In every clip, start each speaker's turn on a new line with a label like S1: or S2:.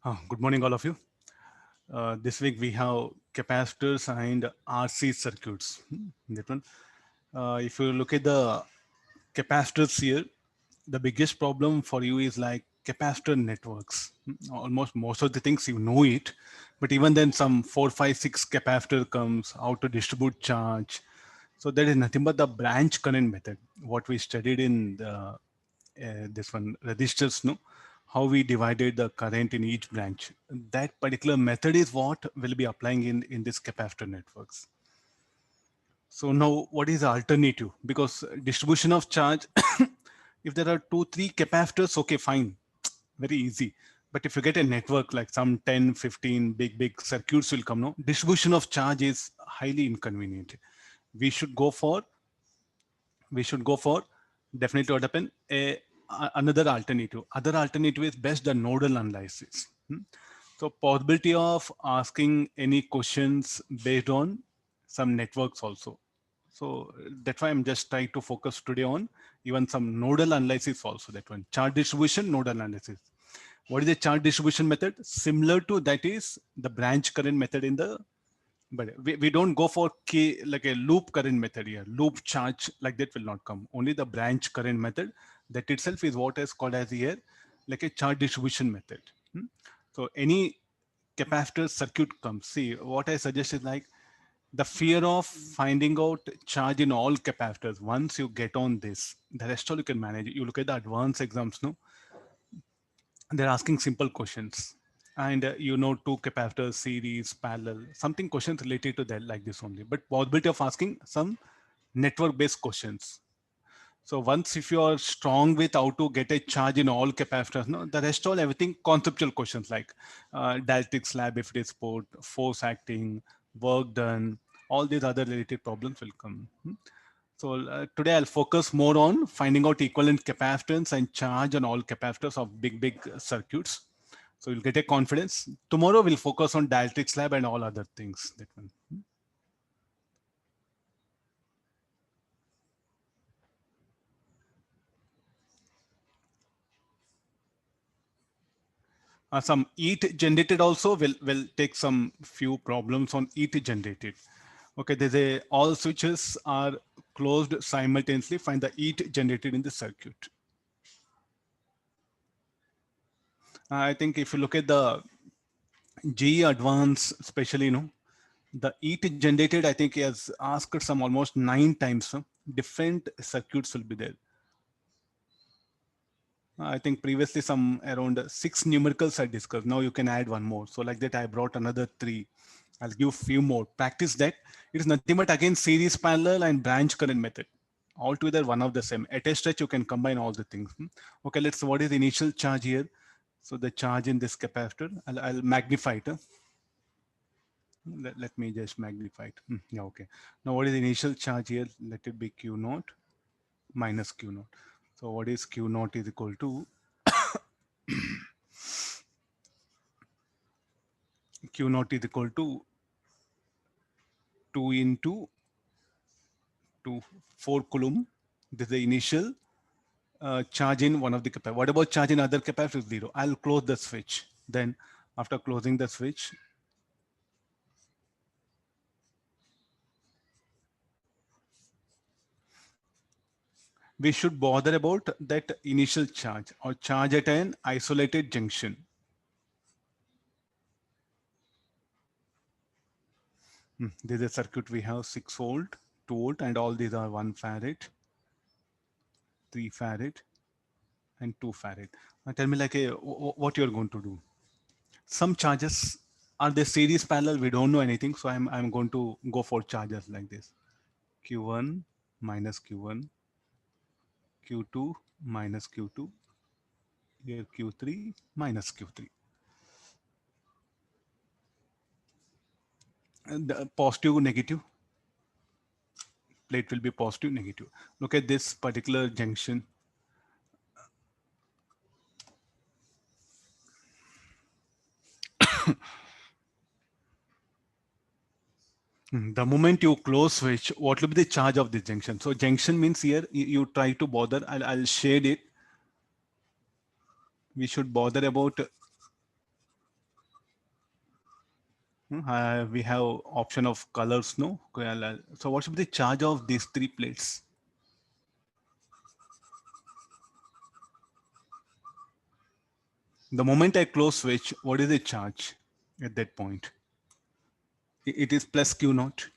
S1: Good morning, all of you. This week we have capacitors and RC circuits. That one. If you look at the capacitors here, the biggest problem for you is like capacitor networks. Almost most of the things you know it, but even then some 4, 5, 6 capacitor comes out to distribute charge. So that is nothing but the branch current method. What we studied in the this one registers, no, how we divided the current in each branch. That particular method is what will be applying in this capacitor networks. So now what is the alternative? Because distribution of charge, if there are 2, 3 capacitors, okay, fine, very easy. But if you get a network like some 10, 15 big circuits will come, no, distribution of charge is highly inconvenient. We should go for we should go for definitely what happen another alternative. Other alternative is best the nodal analysis. So possibility of asking any questions based on some networks also. So that's why I'm just trying to focus today on even some nodal analysis also. That one, charge distribution, nodal analysis. What is the charge distribution method? Similar to that is the branch current method in the, but we don't go for K like a loop current method here. Loop charge like that will not come. Only the branch current method, that itself is what is called as here like a charge distribution method. So any capacitor circuit comes. See, what I suggest is like the fear of finding out charge in all capacitors. Once you get on this, the rest all you can manage. You look at the advanced exams, no, they're asking simple questions, and you know, two capacitors series parallel, something questions related to that like this only, but possibility of asking some network based questions. So once if you are strong with how to get a charge in all capacitors, no, the rest all everything conceptual questions like dielectric slab if it is put, force acting, work done, all these other related problems will come. So today I'll focus more on finding out equivalent capacitance and charge on all capacitors of big circuits. So you'll get a confidence. Tomorrow we'll focus on dielectric slab and all other things. That one. Some heat generated also will take some few problems on heat generated. Okay, there's a all switches are closed simultaneously. Find the heat generated in the circuit. I think if you look at the jeeadvanced, especially, the heat generated, I think he has asked some almost 9 times. Different circuits will be there. I think previously some around 6 numericals I discussed. Now you can add one more. So like that, I brought another 3. I'll give few more. Practice that. It is nothing but again series parallel and branch current method. Altogether one of the same. At a stretch, you can combine all the things. Okay, let's. What is the initial charge here? So the charge in this capacitor, I'll magnify it. Let me just magnify it. Yeah, okay. Now what is the initial charge here? Let it be Q naught minus Q naught. So what is Q naught is equal to Q naught is equal to 2 into 2, 4 coulomb. This is the initial charge in one of the capacitors. What about charge in other capacitors? 0. I'll close the switch. Then after closing the switch, we should bother about that initial charge or charge at an isolated junction. This is a circuit we have 6 volt, 2 volt, and all these are 1 farad, 3 farad, and 2 farad. Now tell me like what you're going to do. Some charges are they series parallel? We don't know anything, so I'm going to go for charges like this: Q1 minus Q1, Q2 minus Q2, here Q3 minus Q3. And the positive, negative, plate will be positive, negative. Look at this particular junction. The moment you close switch, what will be the charge of this junction? So junction means here you try to bother. I'll shade it. We should bother about We have option of colors, no? Okay, so what should be the charge of these three plates? The moment I close switch, what is the charge at that point? It is plus Q naught.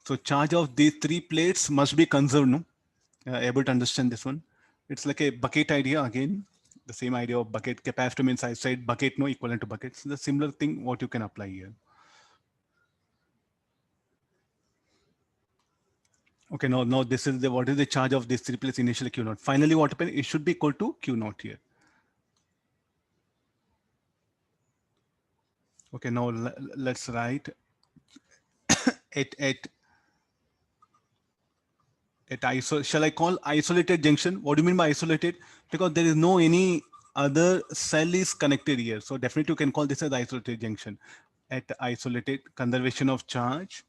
S1: So charge of these three plates must be conserved, no? Able to understand this one? It's like a bucket idea again. The same idea of bucket. Capacitor means I said bucket, no, equivalent to buckets. The similar thing what you can apply here. Okay, now this is the what is the charge of this three plates initially Q naught. Finally, what happened? It should be equal to Q naught here. Okay, now let's write at shall I call isolated junction? What do you mean by isolated? Because there is no any other cell is connected here. So definitely you can call this as isolated junction. At isolated conservation of charge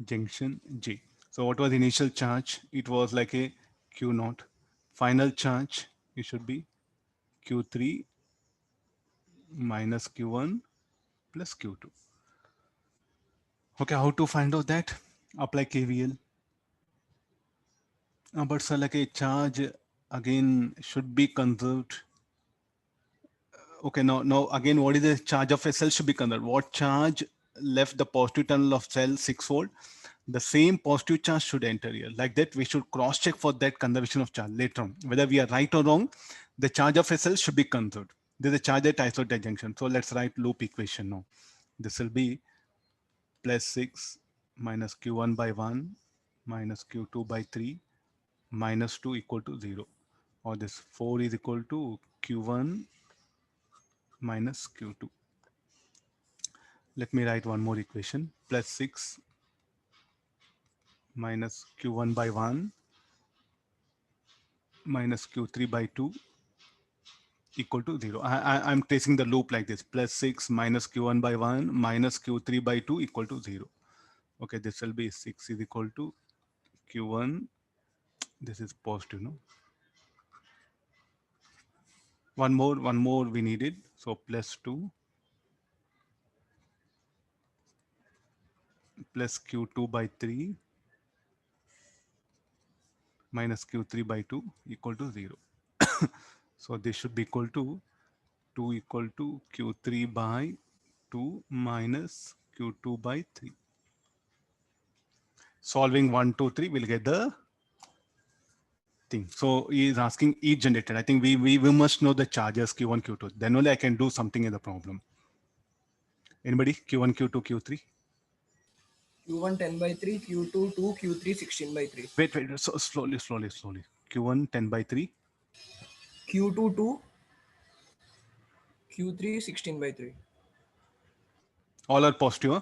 S1: junction J. So what was the initial charge? It was like a Q naught. Final charge, it should be Q3 minus Q1 plus Q2. Okay, how to find out that? Apply KVL. But sir, like a charge again should be conserved. Okay, now again, what is the charge of a cell should be conserved? What charge left the positive terminal of cell 6 volt? The same positive charge should enter here. Like that, we should cross check for that conservation of charge later on. Whether we are right or wrong, the charge of a cell should be conserved. There is a charge at isolated junction. So let's write loop equation now. This will be plus 6 minus Q1 by 1 minus Q2 by 3 minus 2 equal to 0. Or this 4 is equal to Q1 minus Q2. Let me write one more equation. Plus 6 minus Q1 by 1 minus Q3 by 2 equal to 0. I'm tracing the loop like this. Plus 6 minus Q1 by 1 minus Q3 by 2 equal to 0. Okay, this will be 6 is equal to Q1. This is positive, no? One more we needed. So plus 2 plus Q2 by 3 minus Q3 by 2 equal to 0. So this should be equal to 2 equal to Q3 by 2 minus Q2 by 3. Solving 1, 2, 3, we'll get the thing. So he is asking each generated. I think we must know the charges Q1, Q2. Then only I can do something in the problem. Anybody? Q1, Q2, Q3?
S2: Q1 10 by 3, Q2 2, Q3 16 by 3.
S1: Wait. So slowly. Q1 10 by 3.
S2: Q2 2, Q3 16 by 3.
S1: All are positive. Huh?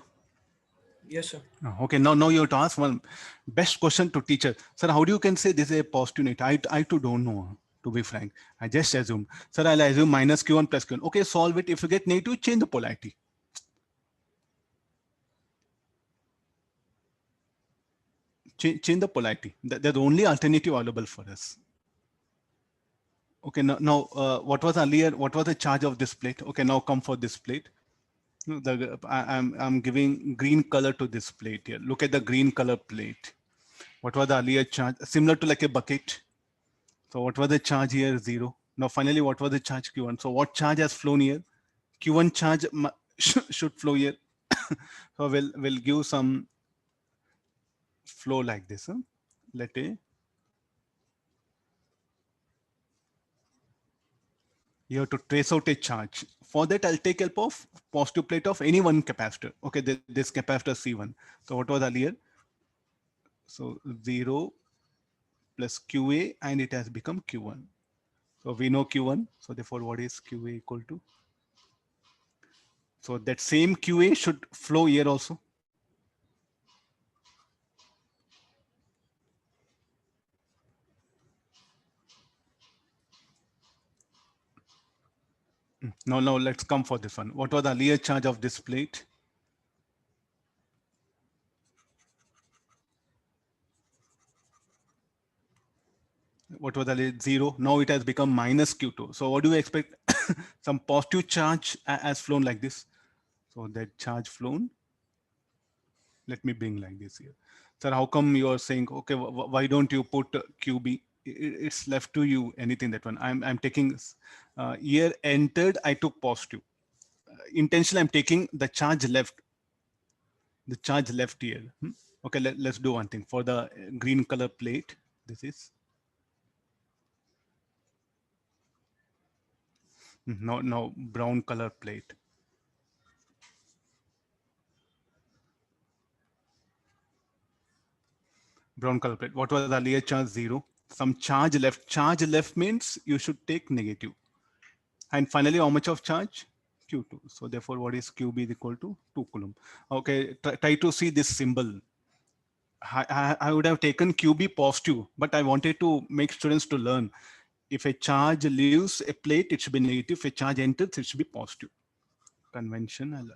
S2: Yes, sir.
S1: Okay, now you have to ask one best question to teacher. Sir, how do you can say this is a positive net? I too don't know, to be frank. I just assume. Sir, I'll assume minus Q1 plus Q1. Okay, solve it. If you get negative, change the polarity. Change the polarity. That's the only alternative available for us. Okay, now what was earlier? What was the charge of this plate? Okay, now come for this plate. I'm giving green color to this plate here. Look at the green color plate. What was the earlier charge? Similar to like a bucket. So what was the charge here? 0. Now finally, what was the charge Q1? So what charge has flown here? Q1 charge should flow here. So we'll give some flow like this. Huh? Let a you have to trace out a charge. For that, I'll take help of positive plate of any one capacitor. Okay, this capacitor C1. So what was earlier? So 0 plus QA and it has become Q1. So we know Q1. So therefore, what is QA equal to? So that same QA should flow here also. Now let's come for this one. What was the earlier charge of this plate? What was the 0? Now it has become minus q2. So what do you expect? Some positive charge has flown like this. So that charge flown, let me bring like this here. Sir, how come you are saying, okay, why don't you put QB? It's left to you, anything that one. I'm taking here entered, I took positive. Intentionally, I'm taking the charge left here. Okay, let's do one thing. For the green color plate, this is, no, brown color plate. Brown color plate. What was the earlier charge? 0. Some charge left. Charge left means you should take negative. And finally, how much of charge? Q2. So therefore, what is QB is equal to 2 coulomb. Okay, try to see this symbol. I would have taken QB positive, but I wanted to make students to learn. If a charge leaves a plate, it should be negative. If a charge enters, it should be positive. Convention,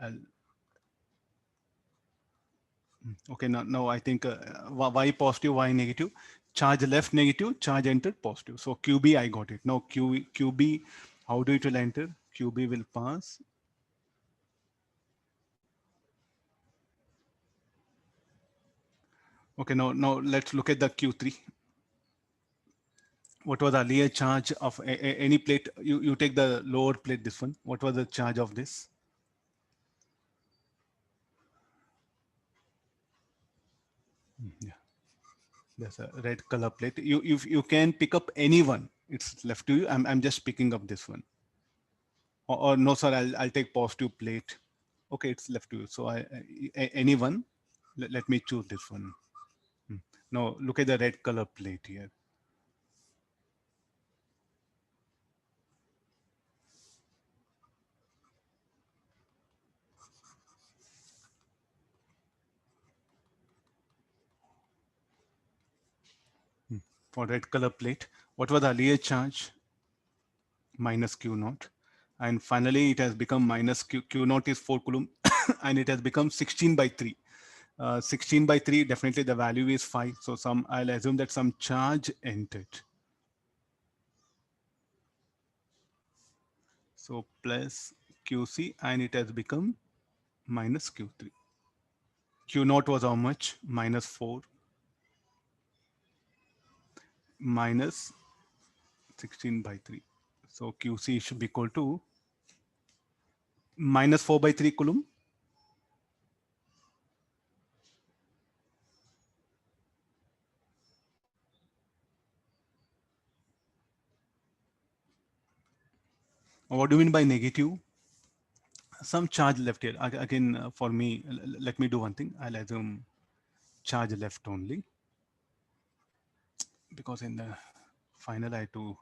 S1: okay, now I think why positive, why negative? Charge left negative, charge entered positive. So QB, I got it. Now QB, how do it will enter? QB will pass. Okay, now let's look at the Q3. What was the earlier charge of any plate? You take the lower plate, this one. What was the charge of this? Yeah, there's a red color plate. You can pick up any one. It's left to you. I'm just picking up this one. Or no, sir, I'll take positive plate. Okay, it's left to you. So any one. Let me choose this one. Now look at the red color plate here. For red color plate, what was the earlier charge? Minus Q naught. And finally, it has become minus Q naught is 4 coulomb, and it has become 16 by 3. 16 by 3, definitely the value is 5. So I'll assume that some charge entered. So plus QC, and it has become minus Q3. Q naught was how much? Minus 4 minus 16 by 3. So QC should be equal to minus 4 by 3 coulomb. What do you mean by negative? Some charge left here. Again, for me, let me do one thing. I'll assume charge left only, because in the final I to,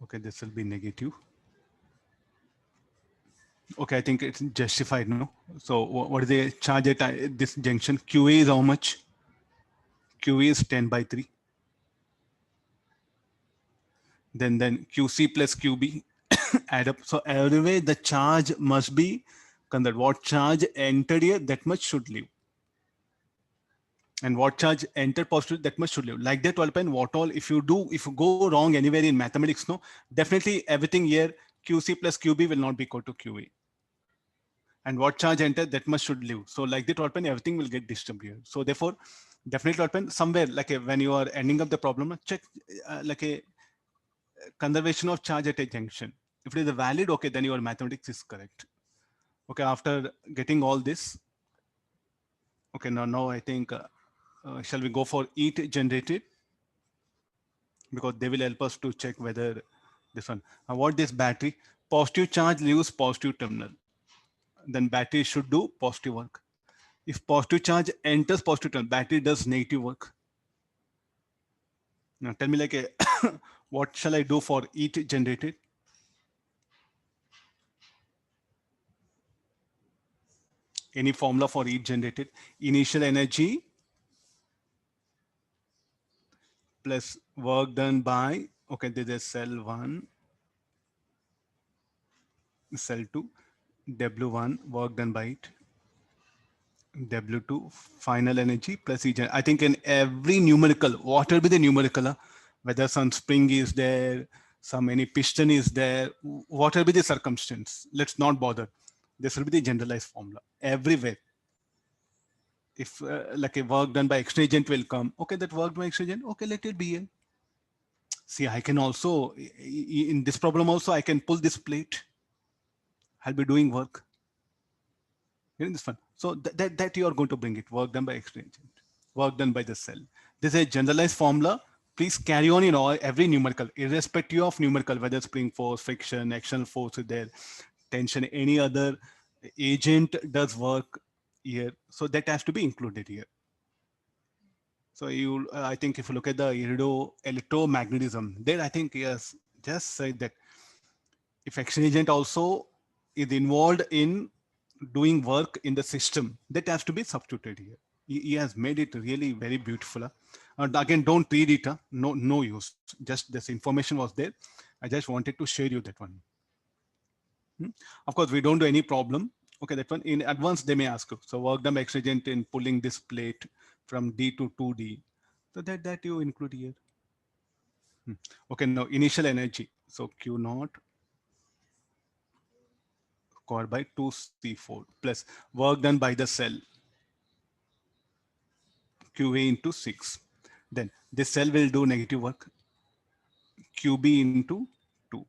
S1: okay, this will be negative. Okay, I think it's justified, no? So what is the charge at this junction? QA is how much? QA is 10 by 3. Then QC plus QB add up. So everywhere the charge must be converted. What charge entered here, that much should leave. And what charge entered positive, that much should leave. Like that, Walpen, what all, if you go wrong anywhere in mathematics, no, definitely everything here, QC plus QB will not be equal to QA. And what charge entered, that much should leave. So like that, Walpen, everything will get disturbed here. So therefore, definitely, Walpen, somewhere, like when you are ending up the problem, check like a conservation of charge at a junction. If it is valid, okay, then your mathematics is correct. Okay, after getting all this, okay, now I think, shall we go for EAT generated? Because they will help us to check whether this one. What this battery? Positive charge leaves positive terminal. Then battery should do positive work. If positive charge enters positive terminal, battery does negative work. Now tell me like a what shall I do for EAT generated? Any formula for EAT generated? Initial energy plus work done by, okay, this is cell 1, cell 2, W1, work done by it, W2 final energy plus E gen. I think in every numerical, what will be the numerical? Whether some spring is there, some any piston is there, what will be the circumstance? Let's not bother. This will be the generalized formula everywhere. If like a work done by extra agent will come, okay, that work by extra agent, okay, let it be here. See, I can also, in this problem also, I can pull this plate. I'll be doing work. Hearing this one. So that you are going to bring it. Work done by extra agent. Work done by the cell. This is a generalized formula. Please carry on in all every numerical, irrespective of numerical, whether spring force, friction, external force is there, tension, any other agent does work here. So that has to be included here. So you, I think if you look at the electromagnetism, there I think yes, just say that if action agent also is involved in doing work in the system, that has to be substituted here. He has made it really very beautiful. And again, don't read it. No use. Just this information was there. I just wanted to share you that one. Hmm? Of course, we don't do any problem. Okay, that one in advance they may ask you. So work done by action agent in pulling this plate from D to 2D. So that you include here. Hmm. Okay, now initial energy. So Q naught squared by 2C4 plus work done by the cell QA into 6. Then this cell will do negative work QB into 2.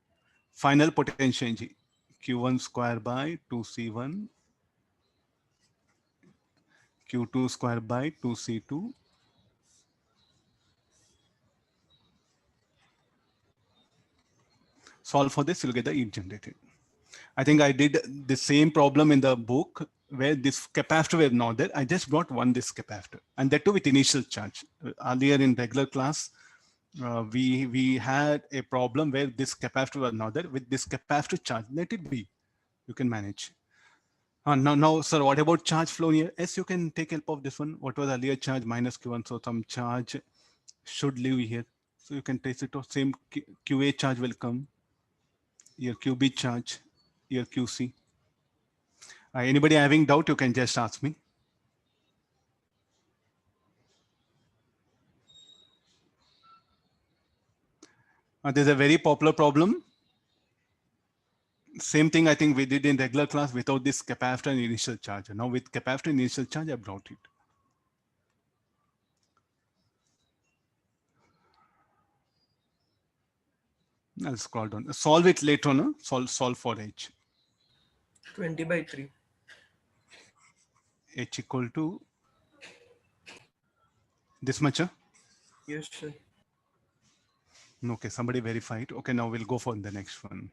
S1: Final potential energy Q1 square by 2C1 Q2 square by 2C2. Solve for this, you'll get the heat generated. I think I did the same problem in the book where this capacitor were not there. I just brought one this capacitor, and that too with initial charge. Earlier in regular class, we had a problem where this capacitor was not there. With this capacitor charge, let it be. You can manage. Now, sir, what about charge flow here? Yes, you can take help of this one. What was earlier charge minus Q1? So some charge should leave here. So you can trace it. Same QA charge will come. Your QB charge, your QC. Anybody having doubt, you can just ask me. There's a very popular problem. Same thing I think we did in regular class without this capacitor and initial charge. Now with capacitor and initial charge, I brought it. I'll scroll down. Solve it later on. Solve for H.
S2: 20/3.
S1: H equal to this much.
S2: Yes, sir.
S1: Okay, somebody verified. Okay, now we'll go for the next one.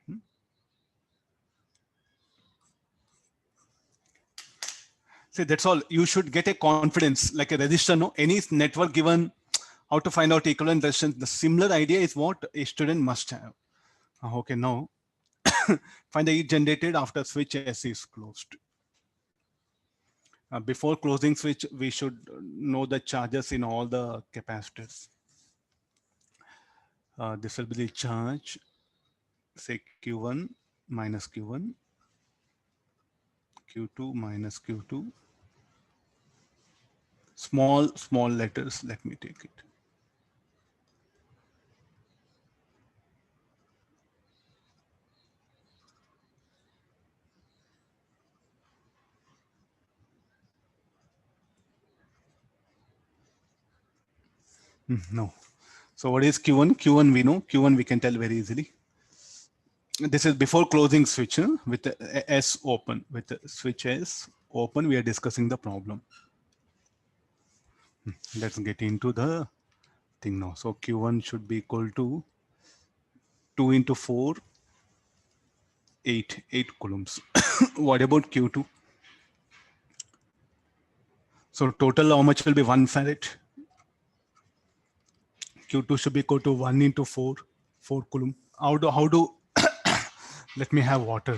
S1: See, that's all. You should get a confidence, like a resistor. No, any network given, how to find out equivalent resistance. The similar idea is what a student must have. Okay, now find the heat generated after switch S is closed. Before closing switch, we should know the charges in all the capacitors. This will be the charge, say Q1 minus Q1, Q2 minus Q2. Small letters, let me take it. No. So what is Q1? Q1 we know. Q1 we can tell very easily. This is before closing switch with the S open. With the switch S open, we are discussing the problem. Let's get into the thing now. So Q1 should be equal to 2 into 4, 8 coulombs. What about Q2? So total how much will be 1 farad? Q2 should be equal to 1 into 4, 4 coulomb. How do let me have water.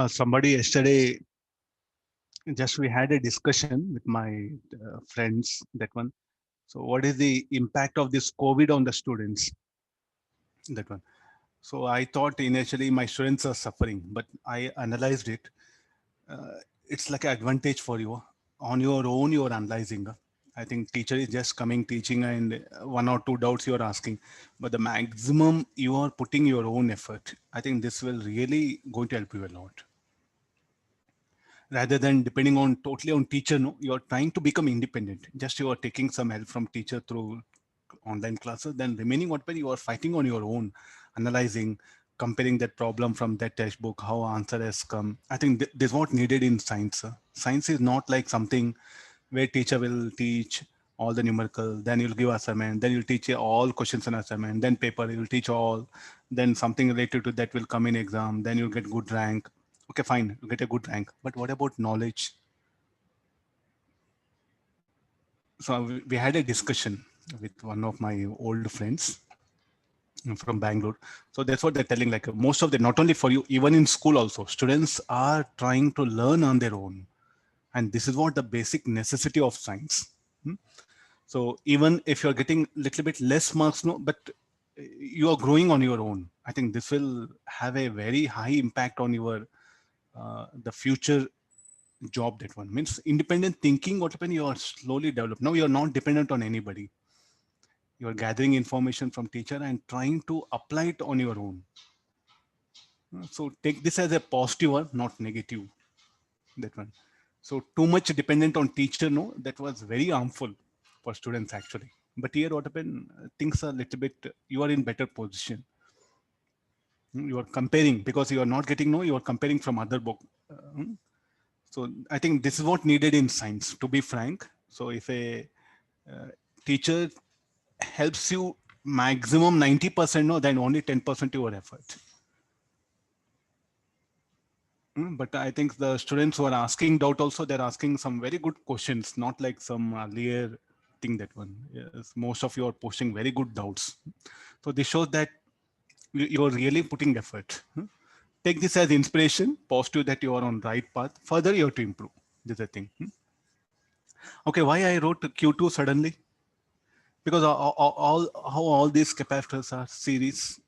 S1: Somebody yesterday, just we had a discussion with my friends, that one. So what is the impact of this COVID on the students? That one. So I thought initially my students are suffering, but I analyzed it. Uh, it's like an advantage for you. On your own, you are analyzing. I think teacher is just coming teaching and one or two doubts you are asking, but the maximum you are putting your own effort. I think this will really going to help you a lot, rather than depending on totally on teacher. No, you are trying to become independent, just you are taking some help from teacher through online classes, then remaining whatever you are fighting on your own, analyzing, comparing that problem from that textbook, how answer has come. I think this is what needed in science. Science is not like something where teacher will teach all the numerical, then you'll give assignment, then you'll teach all questions and assignment, then paper you'll teach all, then something related to that will come in exam, then you'll get good rank. Okay, fine, you get a good rank, but what about knowledge? So we had a discussion with one of my old friends from Bangalore. So that's what they're telling. Like most of the, not only for you, even in school also, students are trying to learn on their own, and this is what the basic necessity of science. Hmm? So even if you're getting a little bit less marks, no, but you are growing on your own. I think this will have a very high impact on your the future job. That one means independent thinking. What happened? You are slowly developed. Now you are not dependent on anybody. You are gathering information from teacher and trying to apply it on your own. So take this as a positive or not negative. That one. So too much dependent on teacher, no, that was very harmful for students actually. But here what happened? Things are a little bit. You are in better position. You are comparing because you are not getting no. You are comparing from other book. So I think this is what needed in science. To be frank, so if a teacher helps you maximum 90%, no, then only 10% your effort. But I think the students who are asking doubt also, they're asking some very good questions, not like some earlier thing that one. Yes, most of you are posting very good doubts. So this shows that you're really putting effort. Take this as inspiration, positive that you are on right path. Further, you have to improve. This is the thing. Okay, why I wrote Q2 suddenly? Because how all these capacitors are series,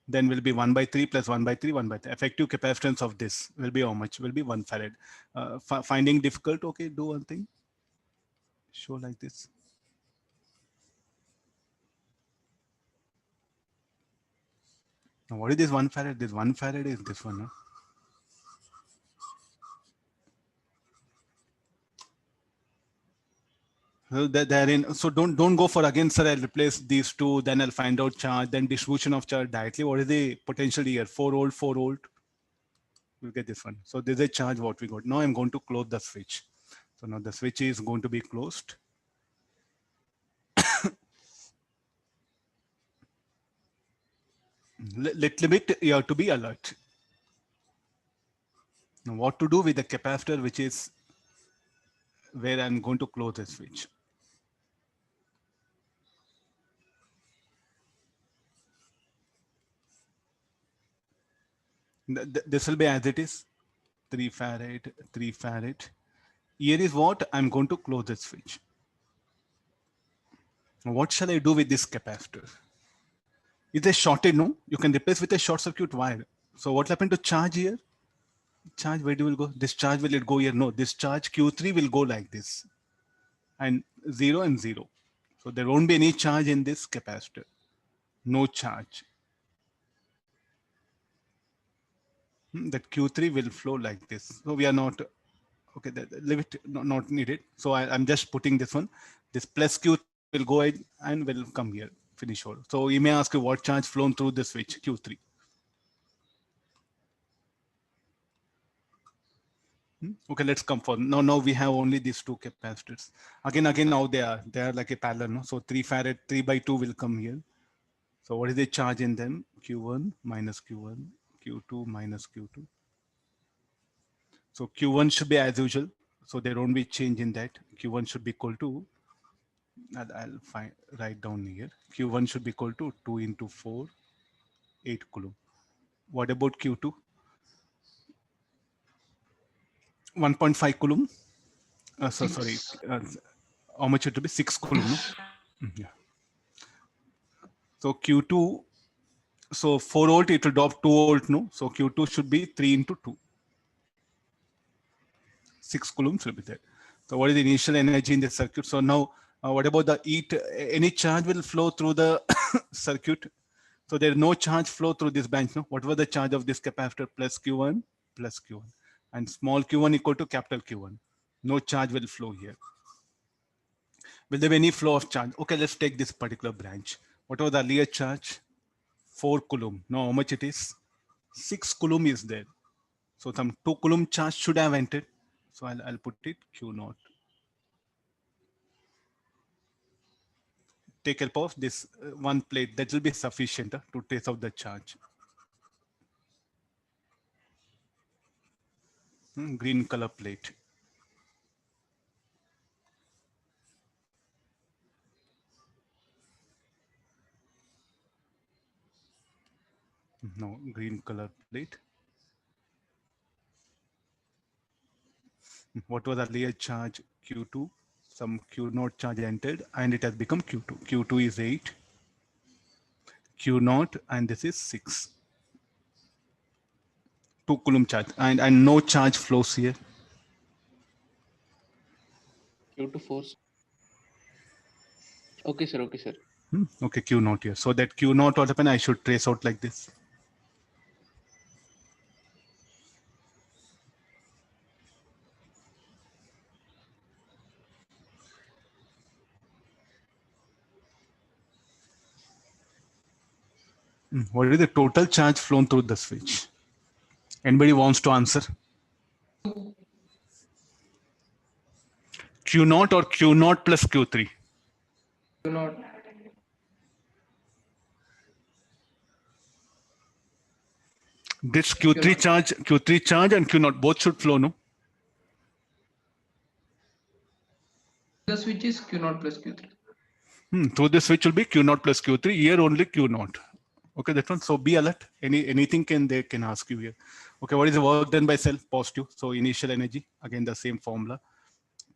S1: then will be 1 by 3 plus 1 by 3, 1 by 3. Effective capacitance of this will be how much? Will be 1 farad. Finding difficult, okay, do one thing. Show like this. Now, what is this 1 farad? This 1 farad is this one. Huh? So that therein, so don't go for again, sir. I'll replace these two, then I'll find out charge, then distribution of charge directly. What is the potential here? 4 volt, 4 volt. We'll get this one. So there's a charge what we got. Now I'm going to close the switch. So now the switch is going to be closed. Little bit you have to be alert. Now what to do with the capacitor, which is where I'm going to close the switch. This will be as it is, 3 farad, 3 farad. Here is what I'm going to close the switch. Now what shall I do with this capacitor? Is a shorted? No, you can replace with a short circuit wire. So what happened to charge here? Charge, where do will go? This charge, will it go here? No, this charge Q3 will go like this, and 0 and 0. So there won't be any charge in this capacitor. No charge. That Q3 will flow like this. So we are not, okay, leave it, not needed. So I'm just putting this one. This plus Q3 will go ahead and will come here, finish all. So you may ask you what charge flown through the switch, Q3. Okay, let's come for now we have only these two capacitors. Again, now they are like a parallel. No? So 3 farad, 3 by 2 will come here. So what is the charge in them? Q1 minus Q1, Q2 minus Q2. So Q1 should be as usual. So there won't be change in that. Q1 should be equal to, I'll find, write down here. Q1 should be equal to 2 into 4, 8 coulomb. What about Q2? 1.5 coulomb. Sorry.
S3: 6.
S1: How much it will be? 6 coulomb, no? Yeah. So Q2, so 4 volt, it will drop 2 volt, no? So Q2 should be 3 into 2. 6 coulombs will be there. So what is the initial energy in the circuit? So now, what about the heat? Any charge will flow through the circuit. So there is no charge flow through this branch. No, what was the charge of this capacitor? Plus Q1 plus Q1, and small Q1 equal to capital Q1. No charge will flow here. Will there be any flow of charge? Okay, let's take this particular branch. What was the earlier charge? 4 coulomb. Now how much it is? 6 coulomb is there. So some 2 coulomb charge should have entered. So I'll put it Q naught. Take help of this one plate. That will be sufficient to trace out the charge. Green color plate. No, green color plate. What was the earlier charge? Q2. Some Q naught charge entered and it has become Q2. Q2 is 8. Q naught and this is 6. 2 coulomb charge and no charge flows here.
S3: Q2 4. Okay, sir. Okay, sir.
S1: Okay, Q naught here. So that Q naught what happened? I should trace out like this. What is the total charge flown through the switch? Anybody wants to answer? Q naught or Q naught plus Q3?
S2: Do not.
S1: This Q3 charge and Q naught both should flow, no?
S2: The switch is Q0 plus Q3.
S1: Through the switch will be Q naught plus Q3. Here only Q naught. Okay, that one. So be alert. Anything they can ask you here. Okay, what is the work done by cell? Positive. So initial energy, again the same formula,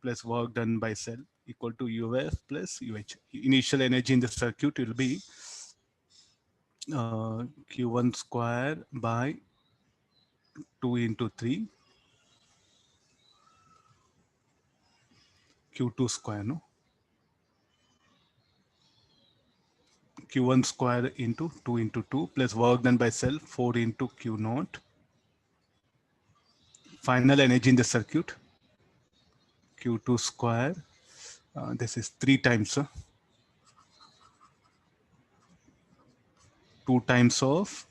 S1: plus work done by cell equal to UF plus UH. Initial energy in the circuit will be Q1 square by 2 into 3 Q2 square, no? Q1 square into 2 into 2 plus work done by cell 4 into Q naught. Final energy in the circuit Q2 square. This is 3 times 2 times of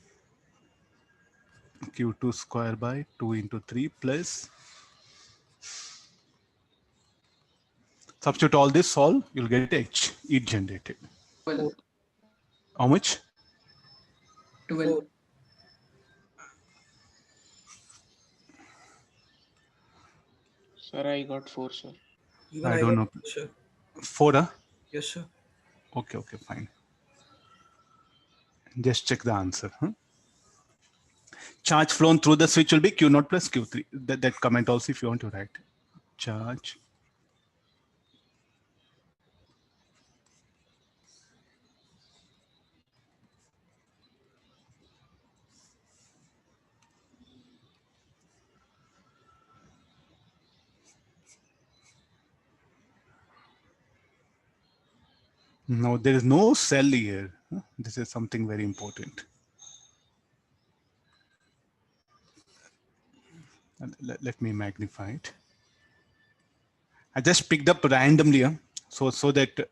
S1: Q2 square by 2 into 3 plus, substitute all this, solve, you'll get H, heat generated.
S2: 12.
S1: How much?
S2: 12.
S3: Sir, I got 4, sir.
S2: Even
S1: I
S2: I
S1: don't
S2: got
S1: know.
S2: sure.
S1: 4, huh?
S2: Yes, sir.
S1: Okay, fine. Just check the answer. Charge flown through the switch will be Q naught plus Q3. That comment also if you want to write. Charge. No, there is no cell here. This is something very important. Let me magnify it. I just picked up randomly, so that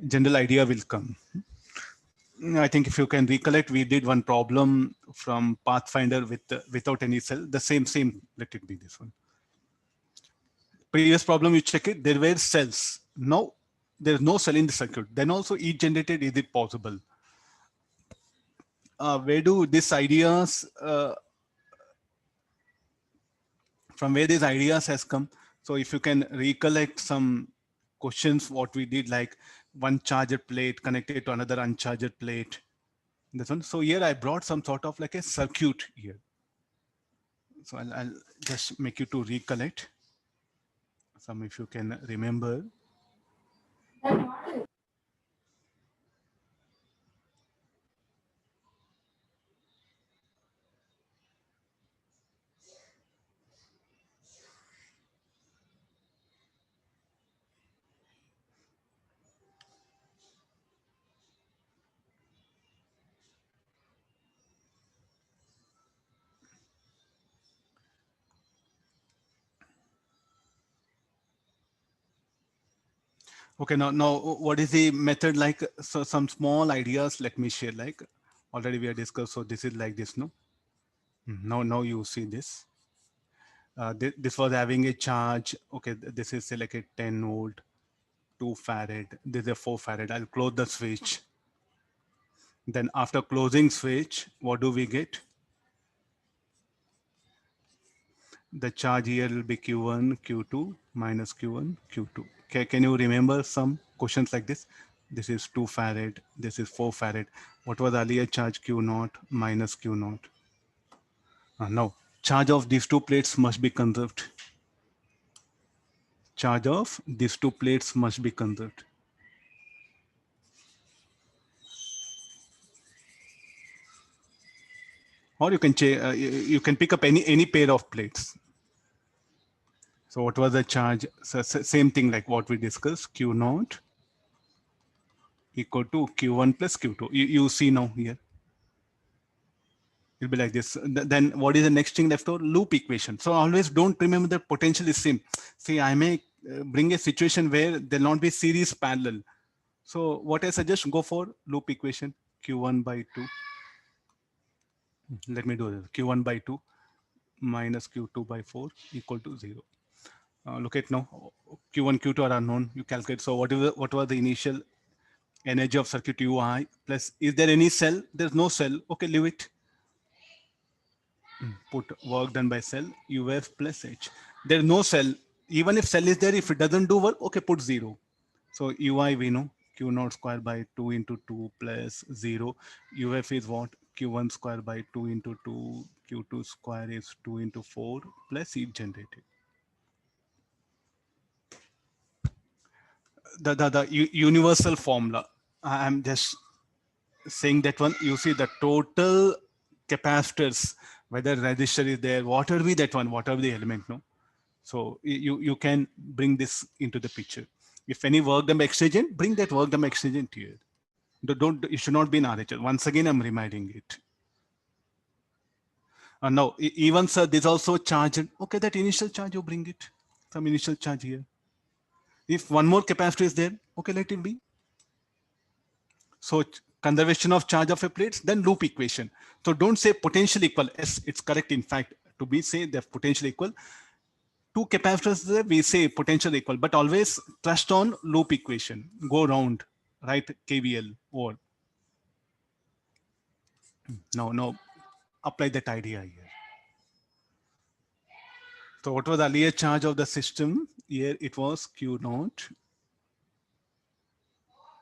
S1: general idea will come. I think if you can recollect, we did one problem from Pathfinder without any cell. The same. Let it be this one. Previous problem, you check it. There were cells. Now there is no cell in the circuit. Then also heat generated. Is it possible? Where do these ideas from where these ideas has come. So if you can recollect some questions, what we did, like one charger plate connected to another uncharged plate, this one. So here I brought some sort of like a circuit here. So I'll just make you to recollect some if you can remember. Okay, now what is the method like? So some small ideas, let me share, like already we have discussed. So this is like this, no? Now you see this. This was having a charge. Okay, this is say like a 10 volt, 2 farad. This is a 4 farad. I'll close the switch. Then after closing switch, what do we get? The charge here will be Q1, Q2 minus Q1, Q2. Can you remember some questions like this? This is 2 farad. This is 4 farad. What was the earlier charge? Q naught minus Q naught. Now, charge of these two plates must be conserved. Charge of these two plates must be conserved. Or you can you can pick up any pair of plates. So what was the charge? So same thing like what we discussed. Q naught equal to Q1 plus Q2. You see now here. It'll be like this. Then what is the next thing left over? Loop equation. So always don't remember the potential is same. See, I may bring a situation where there'll not be series parallel. So what I suggest, go for loop equation Q1 by 2. Let me do this. Q1 by 2 minus Q2 by 4 equal to 0. Look at now. Q1, Q2 are unknown. You calculate. So what was the initial energy of circuit UI plus, is there any cell? There's no cell. Okay, leave it. Put work done by cell UF plus H. There's no cell. Even if cell is there, if it doesn't do work, okay, put 0. So UI we know Q naught square by 2 into 2 plus 0. UF is what? Q1 square by 2 into 2. Q2 square is 2 into 4 plus heat generated. The universal formula. I'm just saying that one. You see the total capacitors, whether resistor is there, whatever be that one, whatever the element, no. So you can bring this into the picture. If any work done by excision, bring that work done by excision to you. Don't, it should not be in RHS. Once again, I'm reminding it. Now, even sir, there's also charge. Okay, that initial charge, you bring it. Some initial charge here. If one more capacitor is there, okay, let it be. So conservation of charge of a plate, then loop equation. So don't say potential equal. Yes, it's correct. In fact, to be say the potential equal. Two capacitors there, we say potential equal, but always trust on loop equation. Go round, right? KVL or now apply that idea here. So what was the earlier charge of the system? Here it was Q naught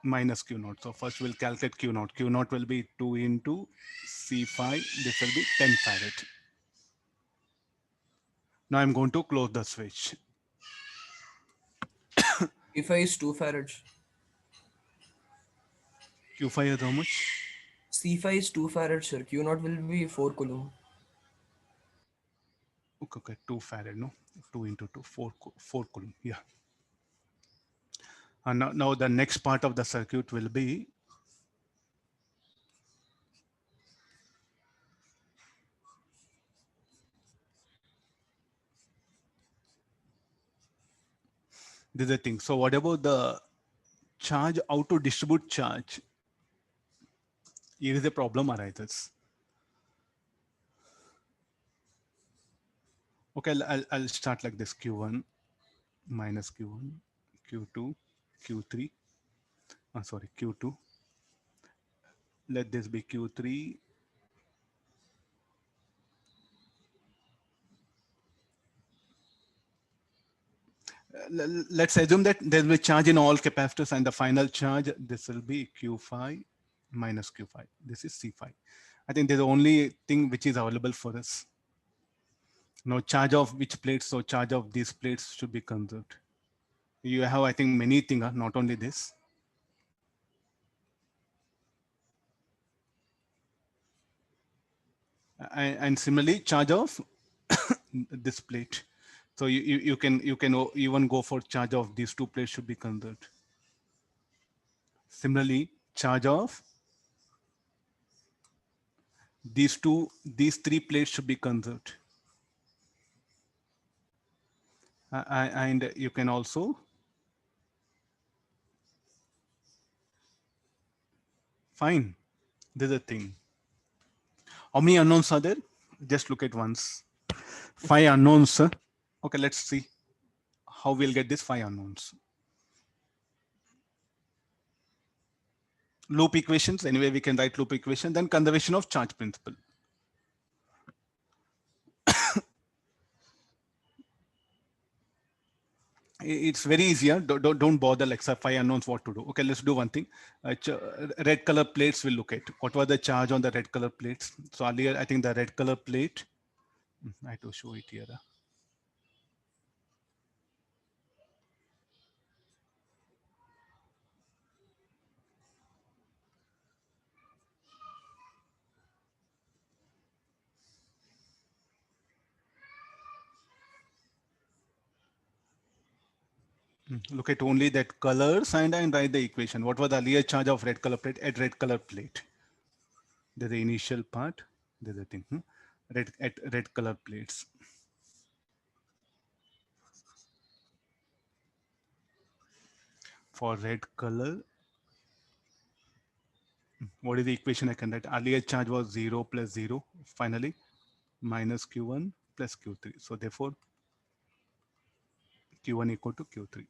S1: minus Q naught. So first we'll calculate Q naught. Q naught will be 2 into C5. This will be 10 farad. Now I'm going to close the switch.
S2: C5 is 2 farads.
S1: Q5 is how much?
S2: C5 is 2 farads, sir. Q naught will be 4 coulomb.
S1: Okay, 2 farad, no? 2 into 2, 4 coulomb. Yeah. And now the next part of the circuit will be this is the thing. So what about the charge, how to distribute charge? Here is a problem arises. Okay, I'll start like this. Q1 minus Q1, Q2, Q3. Sorry, Q2. Let this be Q3. let's assume that there will be charge in all capacitors and the final charge, this will be Q5 minus Q5. This is C5. I think there's the only thing which is available for us. Now charge of which plates, so charge of these plates should be conserved. You have, I think, many things, not only this. And similarly, charge of this plate. So you can even go for charge of these two plates should be conserved. Similarly, charge of these three plates should be conserved. And you can also fine. There's a thing. How many unknowns are there? Just look at once. 5 unknowns. Okay, let's see how we'll get this 5 unknowns. Loop equations. Anyway, we can write loop equation. Then conservation of charge principle. It's very easy. Don't bother like 5 unknowns what to do. Okay, let's do one thing. Red color plates we'll look at. What was the charge on the red color plates? So earlier, I think the red color plate, I have to show it here. Look at only that colors and write the equation. What was the earlier charge of red color plate at red color plate? There's the initial part. There's the thing. Red at red color plates. For red color, what is the equation I can write? Earlier charge was 0 plus 0. Finally, minus Q1 plus Q3. So therefore, Q1 equal to Q3.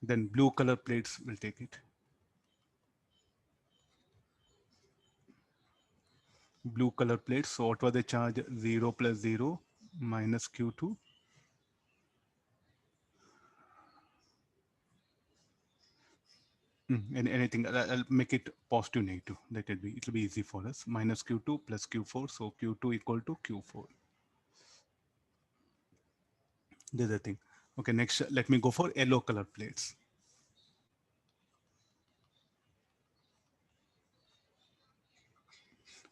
S1: Then blue color plates will take it. Blue color plates. So what was the charge? 0 plus 0 minus Q2. And anything, I'll make it positive negative. It'll be easy for us. Minus Q2 plus Q4. So Q2 equal to Q4. There's the thing. Okay, next, let me go for yellow color plates.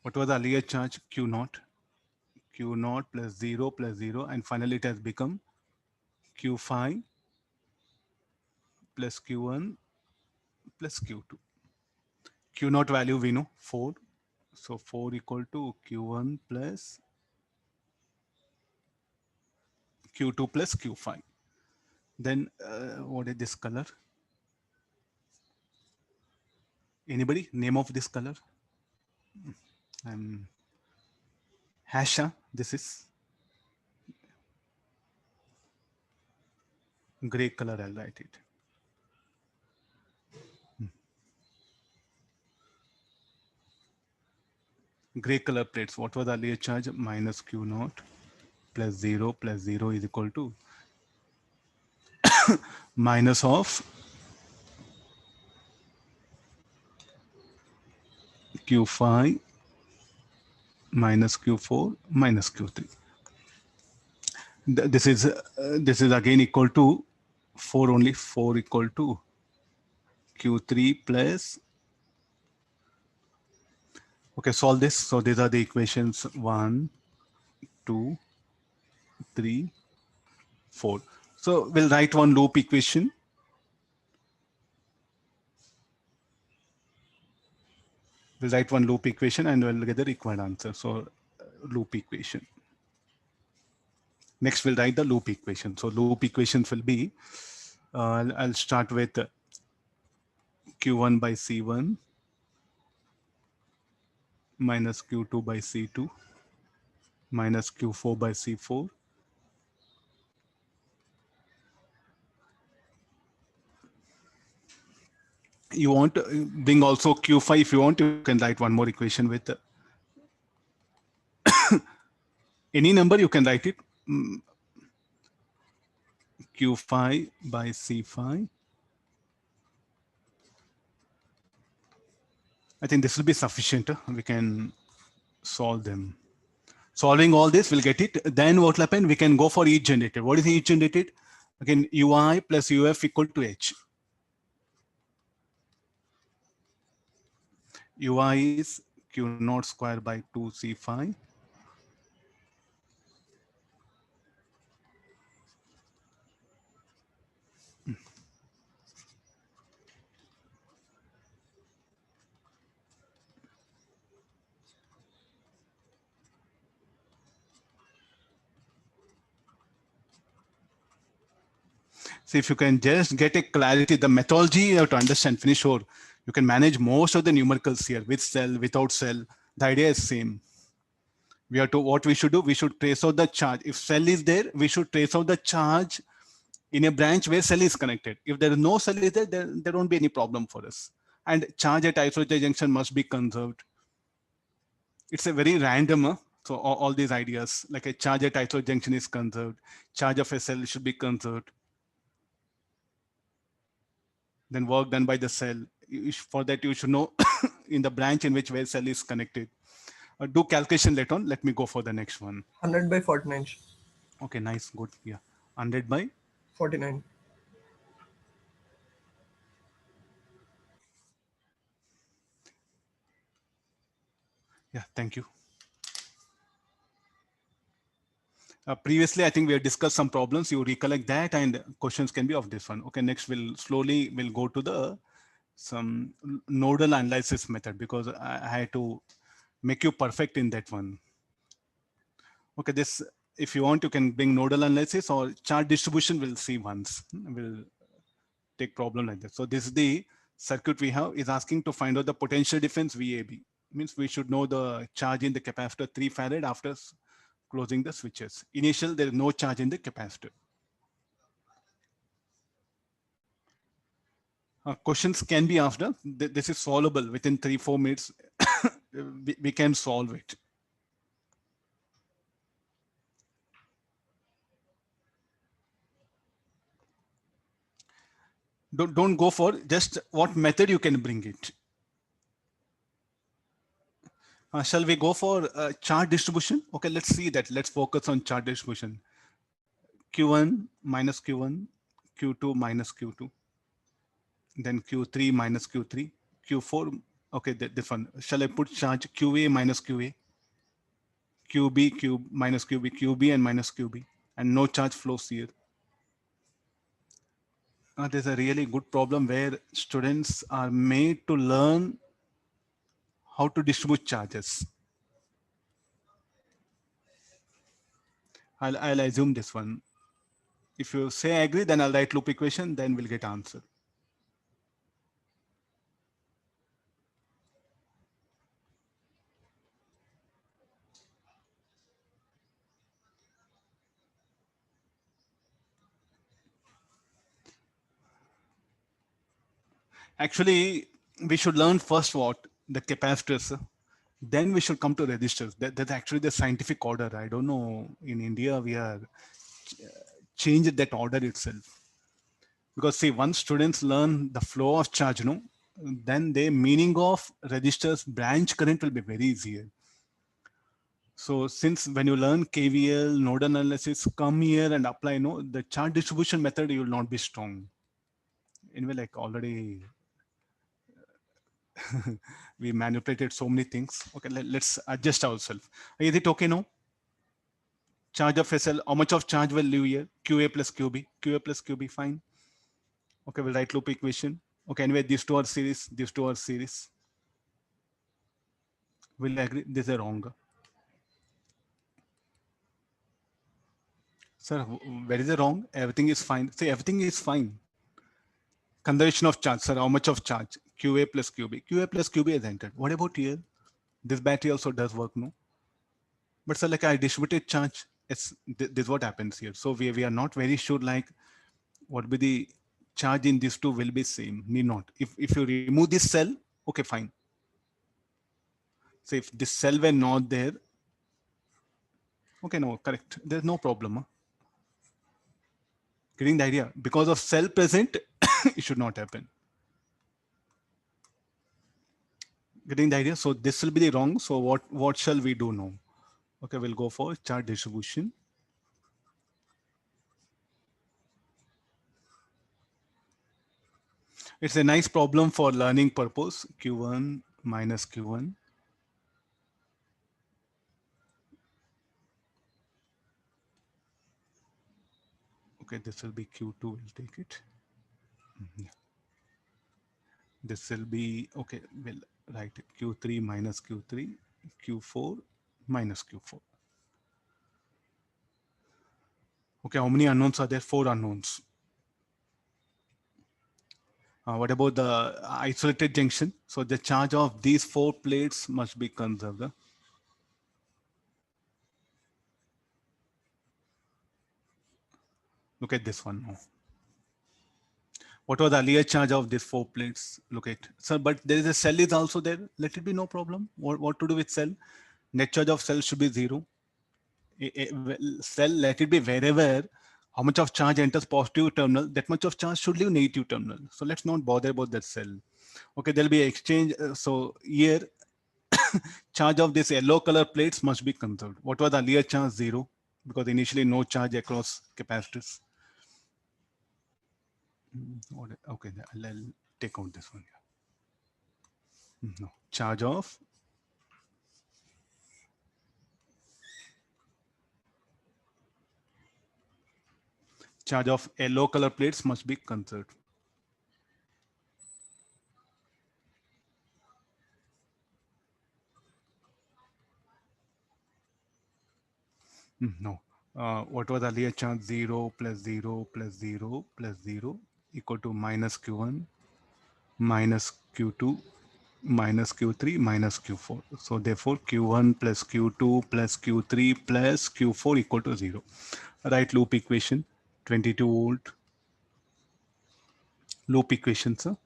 S1: What was the earlier charge? Q naught. Q naught plus 0, and finally it has become Q5 plus Q1 plus Q2. Q naught value we know 4. So 4 equal to Q1 plus Q2 plus Q5. Then what is this color? Anybody? Name of this color? Hasha. This is gray color. I'll write it. Gray color plates. What was the earlier charge? Minus Q naught plus 0 is equal to minus of Q5 minus Q4 minus Q3. This is again equal to 4 only. 4 equal to Q3 plus. Okay, solve this. So these are the equations 1, 2, 3, 4. So we'll write one loop equation. We'll write one loop equation and we'll get the required answer. So loop equation. Next, we'll write the loop equation. So loop equations will be, I'll start with Q1 by C1 minus Q2 by C2 minus Q4 by C4 you want to bring also Q5. If you want, you can write one more equation with any number. You can write it. Q phi by C phi. I think this will be sufficient. We can solve them. Solving all this, we'll get it. Then what will happen? We can go for each generated. What is each generated? Again, ui plus uf equal to h. Ui is q naught square by 2 c phi. So if you can just get a clarity, the methodology you have to understand, finish, or you can manage most of the numericals here with cell, without cell. The idea is same. We have to, what we should do, we should trace out the charge. If cell is there, we should trace out the charge in a branch where cell is connected. If there is no cell is there, there won't be any problem for us. And charge at isolatory junction must be conserved. It's a very random, so all these ideas, like a charge at isolatory junction is conserved, charge of a cell should be conserved. Then work done by the cell. For that, you should know in the branch in which where cell is connected. Do calculation later on. Let me go for the next one.
S2: 100 by 49.
S1: Okay, nice, good. Yeah, 100 by
S2: 49.
S1: yeah. Thank you. Previously, I think we have discussed some problems. You recollect that, and questions can be of this one. Okay, next we'll go to the some nodal analysis method because I had to make you perfect in that one. Okay, this, if you want, you can bring nodal analysis or chart distribution. We'll see once. We'll take problem like that. So this is the circuit we have is asking to find out the potential difference VAB. Means we should know the charge in the capacitor 3 farad after closing the switches. Initial, there is no charge in the capacitor. Questions can be asked. This is solvable within 3-4 minutes. we can solve it. Don't go for just what method you can bring it. Shall we go for chart distribution? Okay, let's see that. Let's focus on chart distribution. Q1 minus Q1, Q2 minus Q2, then Q3 minus Q3, Q4. Okay, this one. Shall I put charge QA minus QA, QB, Q minus QB, QB and minus QB, and no charge flows here. There's a really good problem where students are made to learn how to distribute charges. I'll assume this one. If you say I agree, then I'll write loop equation, then we'll get answer. Actually, we should learn first what? The capacitors. Then we should come to resistors. That's actually the scientific order. I don't know. In India, we are changed that order itself. Because see, once students learn the flow of charge, then the meaning of resistors branch current will be very easier. So since when you learn KVL, nodal analysis, come here and apply, the charge distribution method, you will not be strong. Anyway, like already we manipulated so many things. Okay, let's adjust ourselves. Is it okay now? Charge of SL, how much of charge will leave here? QA plus QB, QA plus QB, fine. Okay, we'll write loop equation. Okay, anyway, these two are series, these two are series. We'll agree, this is wrong. Sir, where is it wrong? Everything is fine. See, everything is fine. Conservation of charge, sir, how much of charge? QA plus QB. QA plus QB is entered. What about here? This battery also does work, no? But sir, like I distributed charge, this is what happens here. So we are not very sure like what be the charge in these two will be same, need not. If you remove this cell, okay, fine. So if this cell were not there, okay, no, correct. There's no problem. Getting the idea? Because of cell present, it should not happen. Getting the idea? So this will be the wrong. So what shall we do now? Okay, we'll go for charge distribution. It's a nice problem for learning purpose. Q1 minus Q1. Okay, this will be Q2, we'll take it. This will be, okay, we'll write Q3 minus Q3, Q4 minus Q4. Okay, how many unknowns are there? 4 unknowns. What about the isolated junction? So the charge of these 4 plates must be conserved. Look at this one now. What was the earlier charge of these 4 plates? Look at, sir, but there is a cell is also there. Let it be no problem. What to do with cell? Net charge of cell should be 0. Cell, let it be wherever how much of charge enters positive terminal, that much of charge should leave negative terminal. So let's not bother about that cell. Okay, there'll be exchange. So here, charge of this yellow color plates must be conserved. What was the earlier charge? 0, because initially no charge across capacitors. Okay, I'll take out this one. No, charge of yellow color plates must be conserved. No. What was the earlier charge? 0 plus 0 plus 0 plus 0 equal to minus Q1 minus Q2 minus Q3 minus Q4. So therefore Q1 plus Q2 plus Q3 plus Q4 equal to 0. Right loop equation, 22 volt loop equation, sir.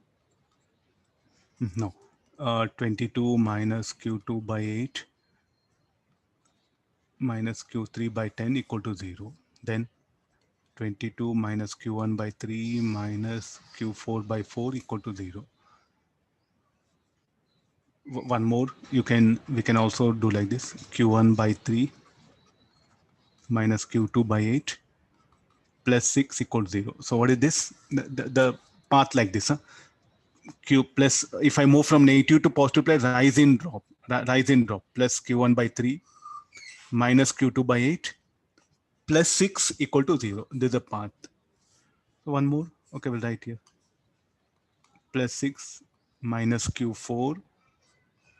S1: No. 22 minus Q2 by 8 minus Q3 by 10 equal to 0. Then 22 minus Q1 by 3 minus Q4 by 4 equal to 0. One more, we can also do like this. Q1 by 3 minus Q2 by 8 plus 6 equals 0. So what is this? The path like this. Huh? Q plus, if I move from negative to positive, plus rise in drop, plus Q1 by 3 minus Q2 by 8 plus 6 equal to 0. This is a path. So one more. Okay, we'll write here. Plus 6 minus Q4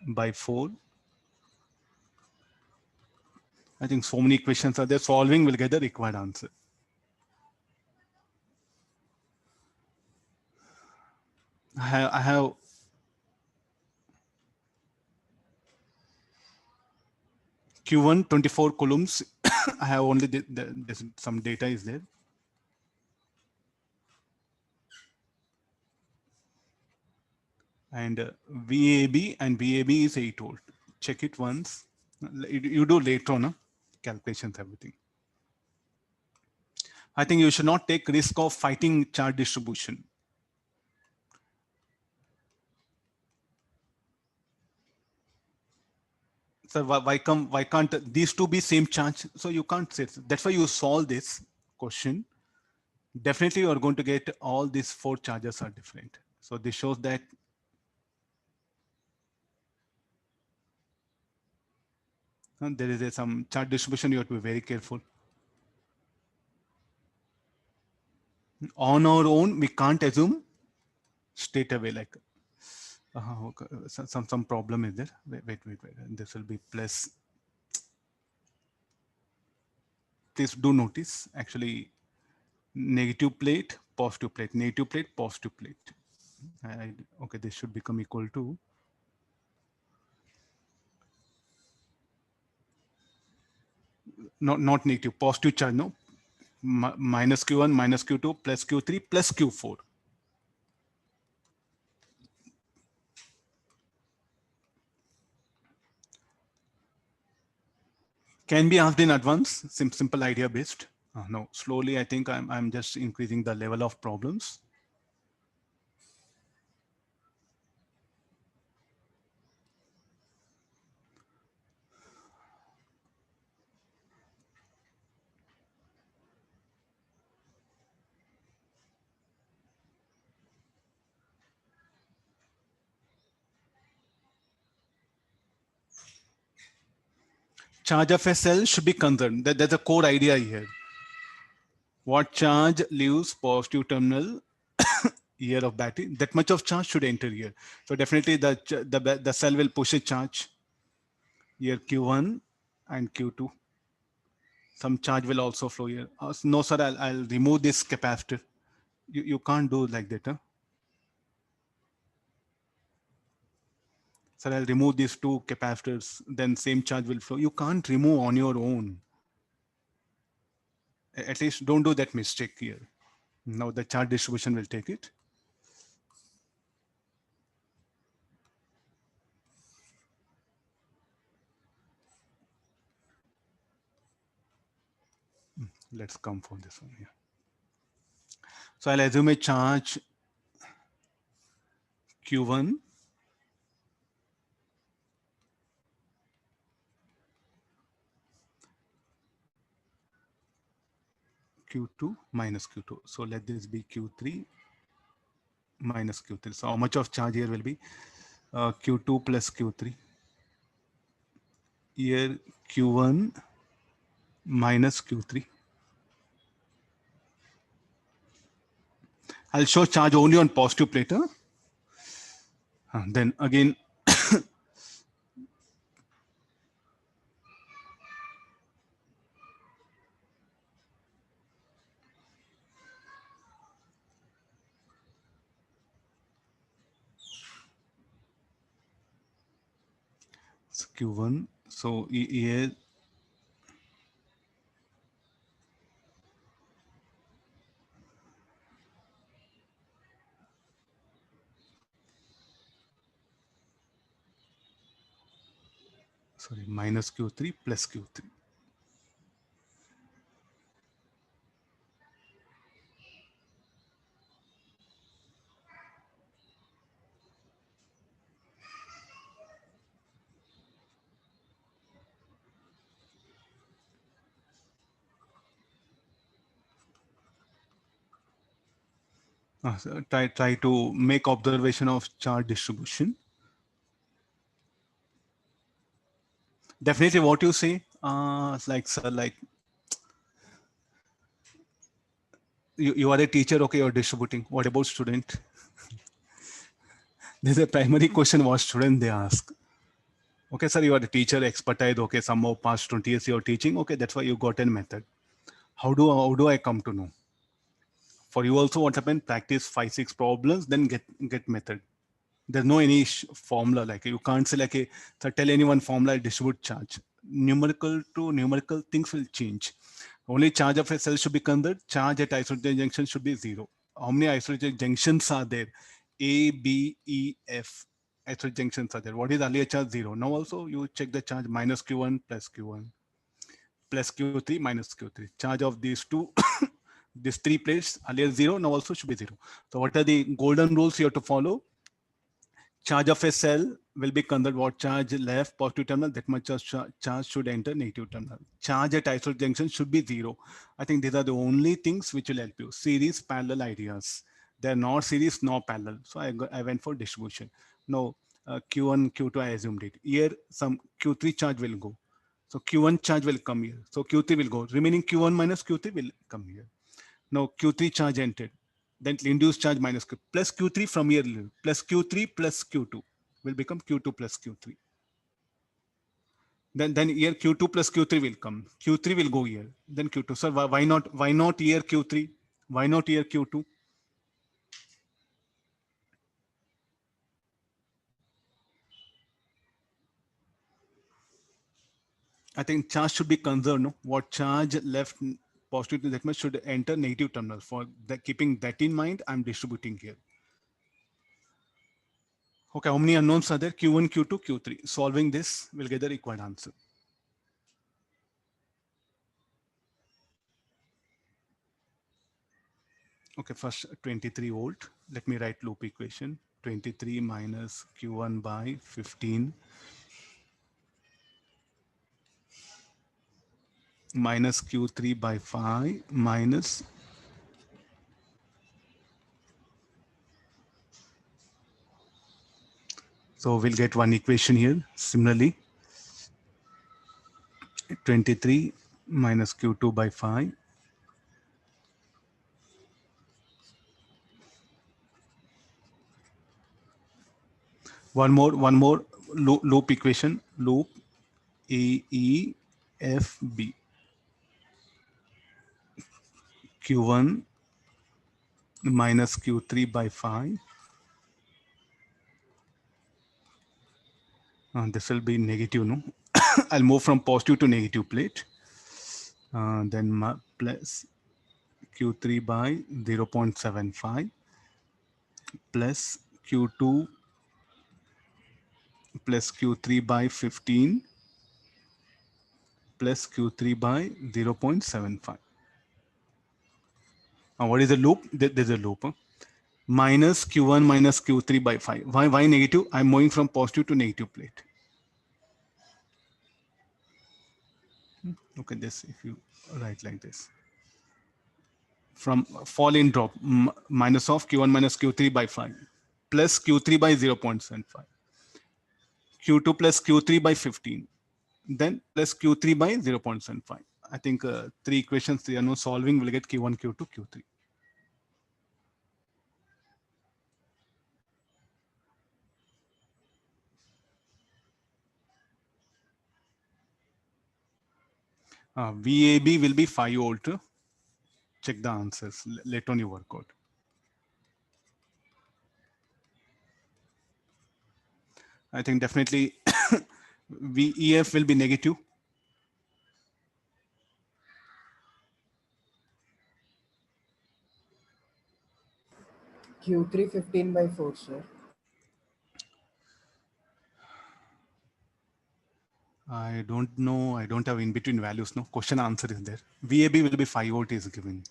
S1: by 4. I think so many questions are there. Solving will get the required answer. I have Q1 24 coulombs. I have only some data is there. And VAB and VAB is 8 volt. Check it once. You do later on calculations, everything. I think you should not take risk of fighting charge distribution. So why can't these two be same charge? So you can't say. That's why you solve this question. Definitely you are going to get all these 4 charges are different. So this shows that there is some charge distribution. You have to be very careful. On our own, we can't assume straight away like okay. Some problem is there. Wait. This will be plus. Please do notice actually negative plate, positive plate, negative plate, positive plate. Okay, this should become equal to not negative, positive charge, no, minus Q1 minus Q2 plus Q3 plus Q4. Can be asked in advance, simple idea based. No, slowly I think I'm just increasing the level of problems. Charge of a cell should be conserved. That's a core idea here. What charge leaves positive terminal here of battery? That much of charge should enter here. So definitely the cell will push a charge here Q1 and Q2. Some charge will also flow here. No, sir, I'll remove this capacitor. You can't do like that. Huh? Sir, I'll remove these two capacitors, then same charge will flow. You can't remove on your own. At least don't do that mistake here. Now the charge distribution will take it. Let's come for this one here. So I'll assume a charge Q1 Q2 minus Q2. So let this be Q3 minus Q3. So how much of charge here will be Q2 plus Q3. Here Q1 minus Q3. I'll show charge only on positive plate. Huh? Then again, Q1. So here, sorry, minus Q3 plus Q3. So try to make observation of charge distribution. Definitely what you say, like sir, like you are a teacher, okay, you're distributing. What about student? There's a primary question what student they ask. Okay, sir, you are a teacher, expertise, okay, somehow past 20 years you're teaching, okay, that's why you got a method. How do I come to know? For you also what happened, practice 5 6 problems, then get method. There's no any formula, like you can't say like a, so tell anyone formula distribute charge. Numerical to numerical things will change. Only charge of a cell should be considered. Charge at isolated junction should be zero. How many isolated junctions are there? A, B, E, F. Isolated junctions are there. What is earlier charge? Zero. Now also you check the charge minus Q1 plus Q1 plus Q3 minus Q3. Charge of these two, these three plates earlier zero. Now also should be zero. So what are the golden rules you have to follow? Charge of a cell will be considered what charge left positive terminal, that much charge should enter negative terminal. Charge at isolate junction should be zero. I think these are the only things which will help you. Series parallel ideas. They're not series, nor parallel. So I went for distribution. No, Q1, Q2, I assumed it. Here some Q3 charge will go. So Q1 charge will come here. So Q3 will go. Remaining Q1 minus Q3 will come here. Now Q3 charge entered. Then induced charge minus Q plus Q3 from here plus Q3 plus Q2 will become Q2 plus Q3. Then here Q2 plus Q3 will come. Q3 will go here. Then Q2. Sir, why not here Q3? Why not here Q2? I think charge should be conserved. No? What charge left positive that much should enter negative terminal. For that, keeping that in mind, I'm distributing here. Okay, how many unknowns are there? Q1, Q2, Q3. Solving this will get the required answer. Okay, first 23 volt. Let me write loop equation. 23 minus Q1 by 15 minus Q3 by 5 minus, so we'll get one equation here. Similarly, 23 minus Q2 by 5. One more loop equation. Loop A E F B. Q1 minus Q3 by 5. This will be negative, no? I'll move from positive to negative plate. Then plus Q3 by 0.75 plus Q2 plus Q3 by 15 plus Q3 by 0.75. What is the loop? There's a loop. Minus Q1 minus Q3 by 5. Why negative? I'm moving from positive to negative plate. Look at this if you write like this. From fall in drop, minus of Q1 minus Q3 by 5 plus Q3 by 0.75. Q2 plus Q3 by 15. Then plus Q3 by 0.75. I think three equations they are no solving will get Q1, Q2, Q3. VAB will be 5 volt. Check the answers. Let on you work out. I think definitely VEF will be negative.
S2: Q3 15 by 4, sir.
S1: I don't know. I don't have in between values. No question answer is there. VAB will be 5 volt is given.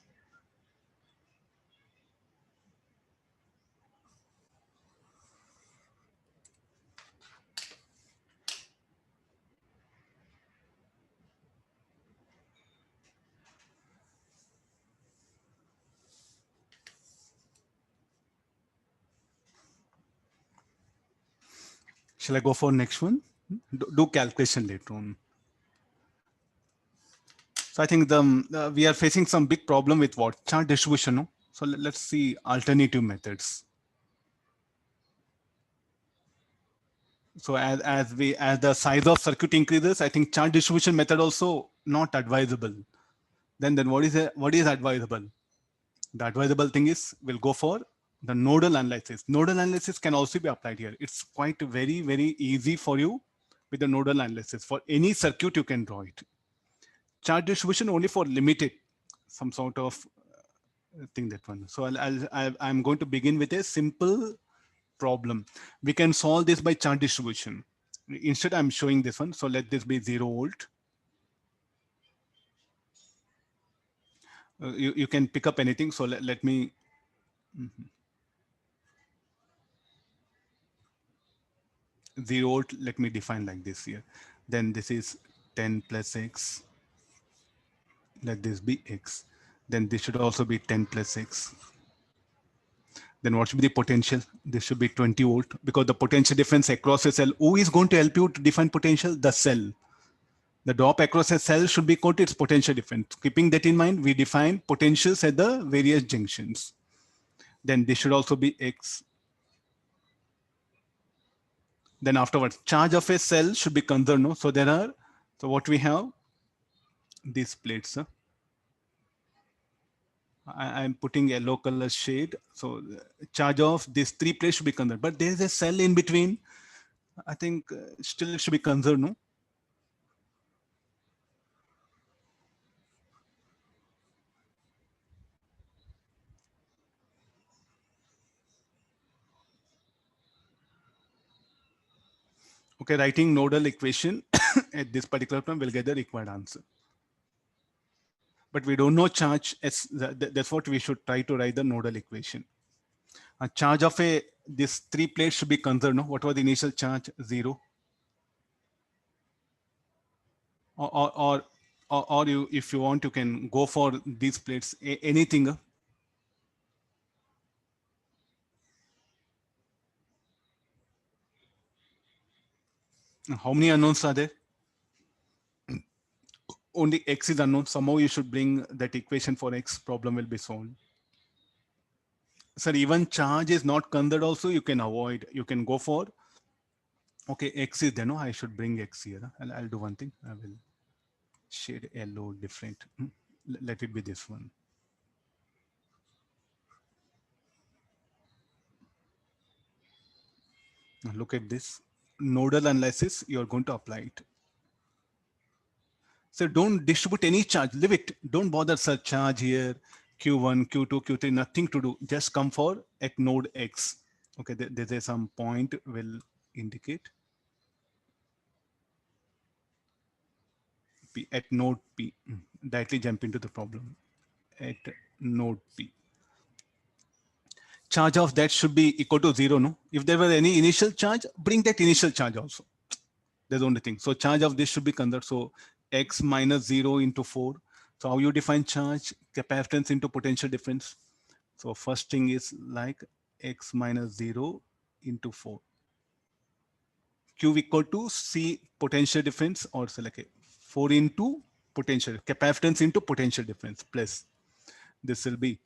S1: Shall I go for next one? Do calculation later on. So I think we are facing some big problem with what? Charge distribution. No? So let's see alternative methods. So as the size of circuit increases, I think charge distribution method also not advisable. Then what is advisable? The advisable thing is we'll go for the nodal analysis. Nodal analysis can also be applied here. It's quite very easy for you with the nodal analysis. For any circuit, you can draw it. Charge distribution only for limited, some sort of thing that one. So I'm going to begin with a simple problem. We can solve this by charge distribution. Instead, I'm showing this one. So let this be 0 volt. You can pick up anything. So let me. 0 volt, let me define like this here. Then this is 10 plus x. Let this be x. Then this should also be 10 plus x. Then what should be the potential? This should be 20 volt because the potential difference across a cell. Who is going to help you to define potential? The cell. The drop across a cell should be equal to its potential difference. Keeping that in mind, we define potentials at the various junctions. Then this should also be x. Then afterwards, charge of a cell should be conserved. No? So what we have, these plates. I'm putting yellow color shade. So charge of these 3 plates should be conserved. But there is a cell in between. I think still it should be conserved, no? Okay, writing nodal equation at this particular time will get the required answer. but we don't know charge. That's what we should try to write the nodal equation. A charge of a this three plates should be conserved. No, what was the initial charge? 0. Or or or, or you, if you want, you can go for these plates. Anything. How many unknowns are there? Only x is unknown. Somehow you should bring that equation for x. Problem will be solved. Sir, even charge is not considered also, you can avoid. You can go for, okay, x is there. No, I should bring x here. I'll do one thing. I will shade yellow different. Let it be this one. Now look at this. Nodal analysis, you're going to apply it. So don't distribute any charge. Leave it. Don't bother, sir, charge here, Q1, Q2, Q3, nothing to do. Just come for at node X. Okay, there's some point will indicate P at node P. Directly jump into the problem. At node P. Charge of that should be equal to 0, no? If there were any initial charge, bring that initial charge also. That's the only thing. So charge of this should be considered. So x minus 0 into 4. So how you define charge? Capacitance into potential difference. So first thing is like x minus 0 into 4. Q equal to C potential difference, or so like 4 into potential, capacitance into potential difference, plus this will be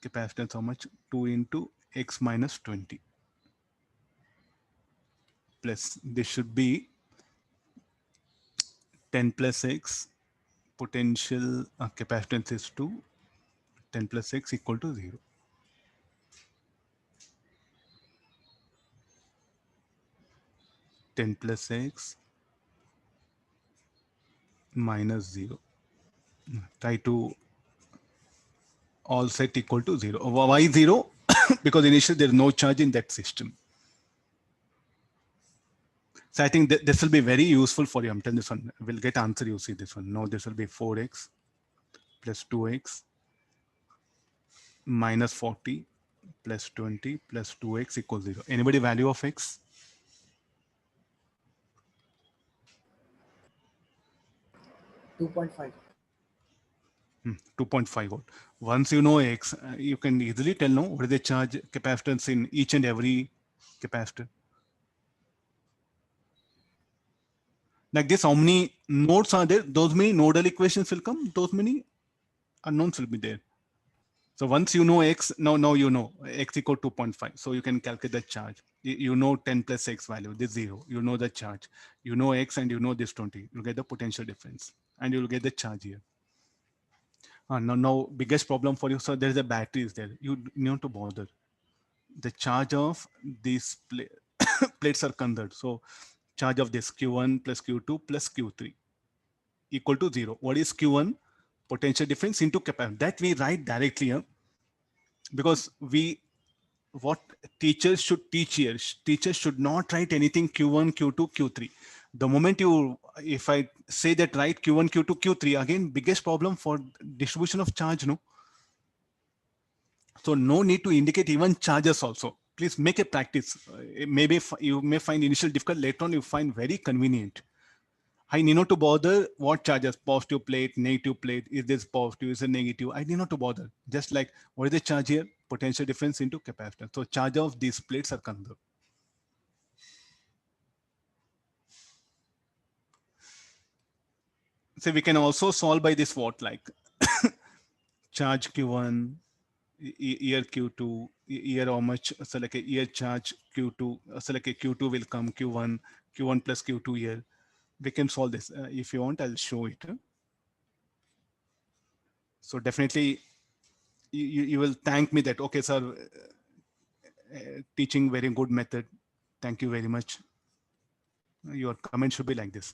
S1: capacitance how much? 2 into x minus 20, plus this should be 10 plus x, potential capacitance is 2, 10 plus x equal to 0. 10 plus x minus 0. Try to all set equal to 0. Why 0? Because initially there is no charge in that system. So I think this will be very useful for you. I'm telling this one. We'll get answer. You see this one. Now this will be 4x plus 2x minus 40 plus 20 plus 2x equals 0. Anybody value of x?
S2: 2.5.
S1: 2.5 volt. Once you know x, you can easily tell no what is the charge capacitance in each and every capacitor. Like this, how many nodes are there? Those many nodal equations will come. Those many unknowns will be there. So once you know x, now you know x equal 2.5. So you can calculate the charge. You know 10 plus x value, this 0. You know the charge. You know x and you know this 20. You get the potential difference. And you'll get the charge here. Now biggest problem for you, so there is a battery is there. You need to bother. The charge of these plates are conserved. So charge of this Q1 plus Q2 plus Q3 equal to 0. What is Q1? Potential difference into capacitance. That we write directly here, because we, what teachers should teach here, teachers should not write anything Q1, Q2, Q3. The moment you, if I say that write Q1, Q2, Q3, again, biggest problem for distribution of charge, no? So no need to indicate even charges also. Please make a practice. Maybe you may find initial difficult, later on you find very convenient. I need not to bother what charges, positive plate, negative plate, is this positive, is it negative? I need not to bother. Just like, what is the charge here? Potential difference into capacitance. So charge of these plates are conserved. So we can also solve by this what, like charge Q1, year Q2, year how much, so like a year charge Q2, so like a Q2 will come Q1, Q1 plus Q2 year. We can solve this. If you want, I'll show it. So definitely you will thank me that, okay, sir, teaching very good method. Thank you very much. Your comment should be like this: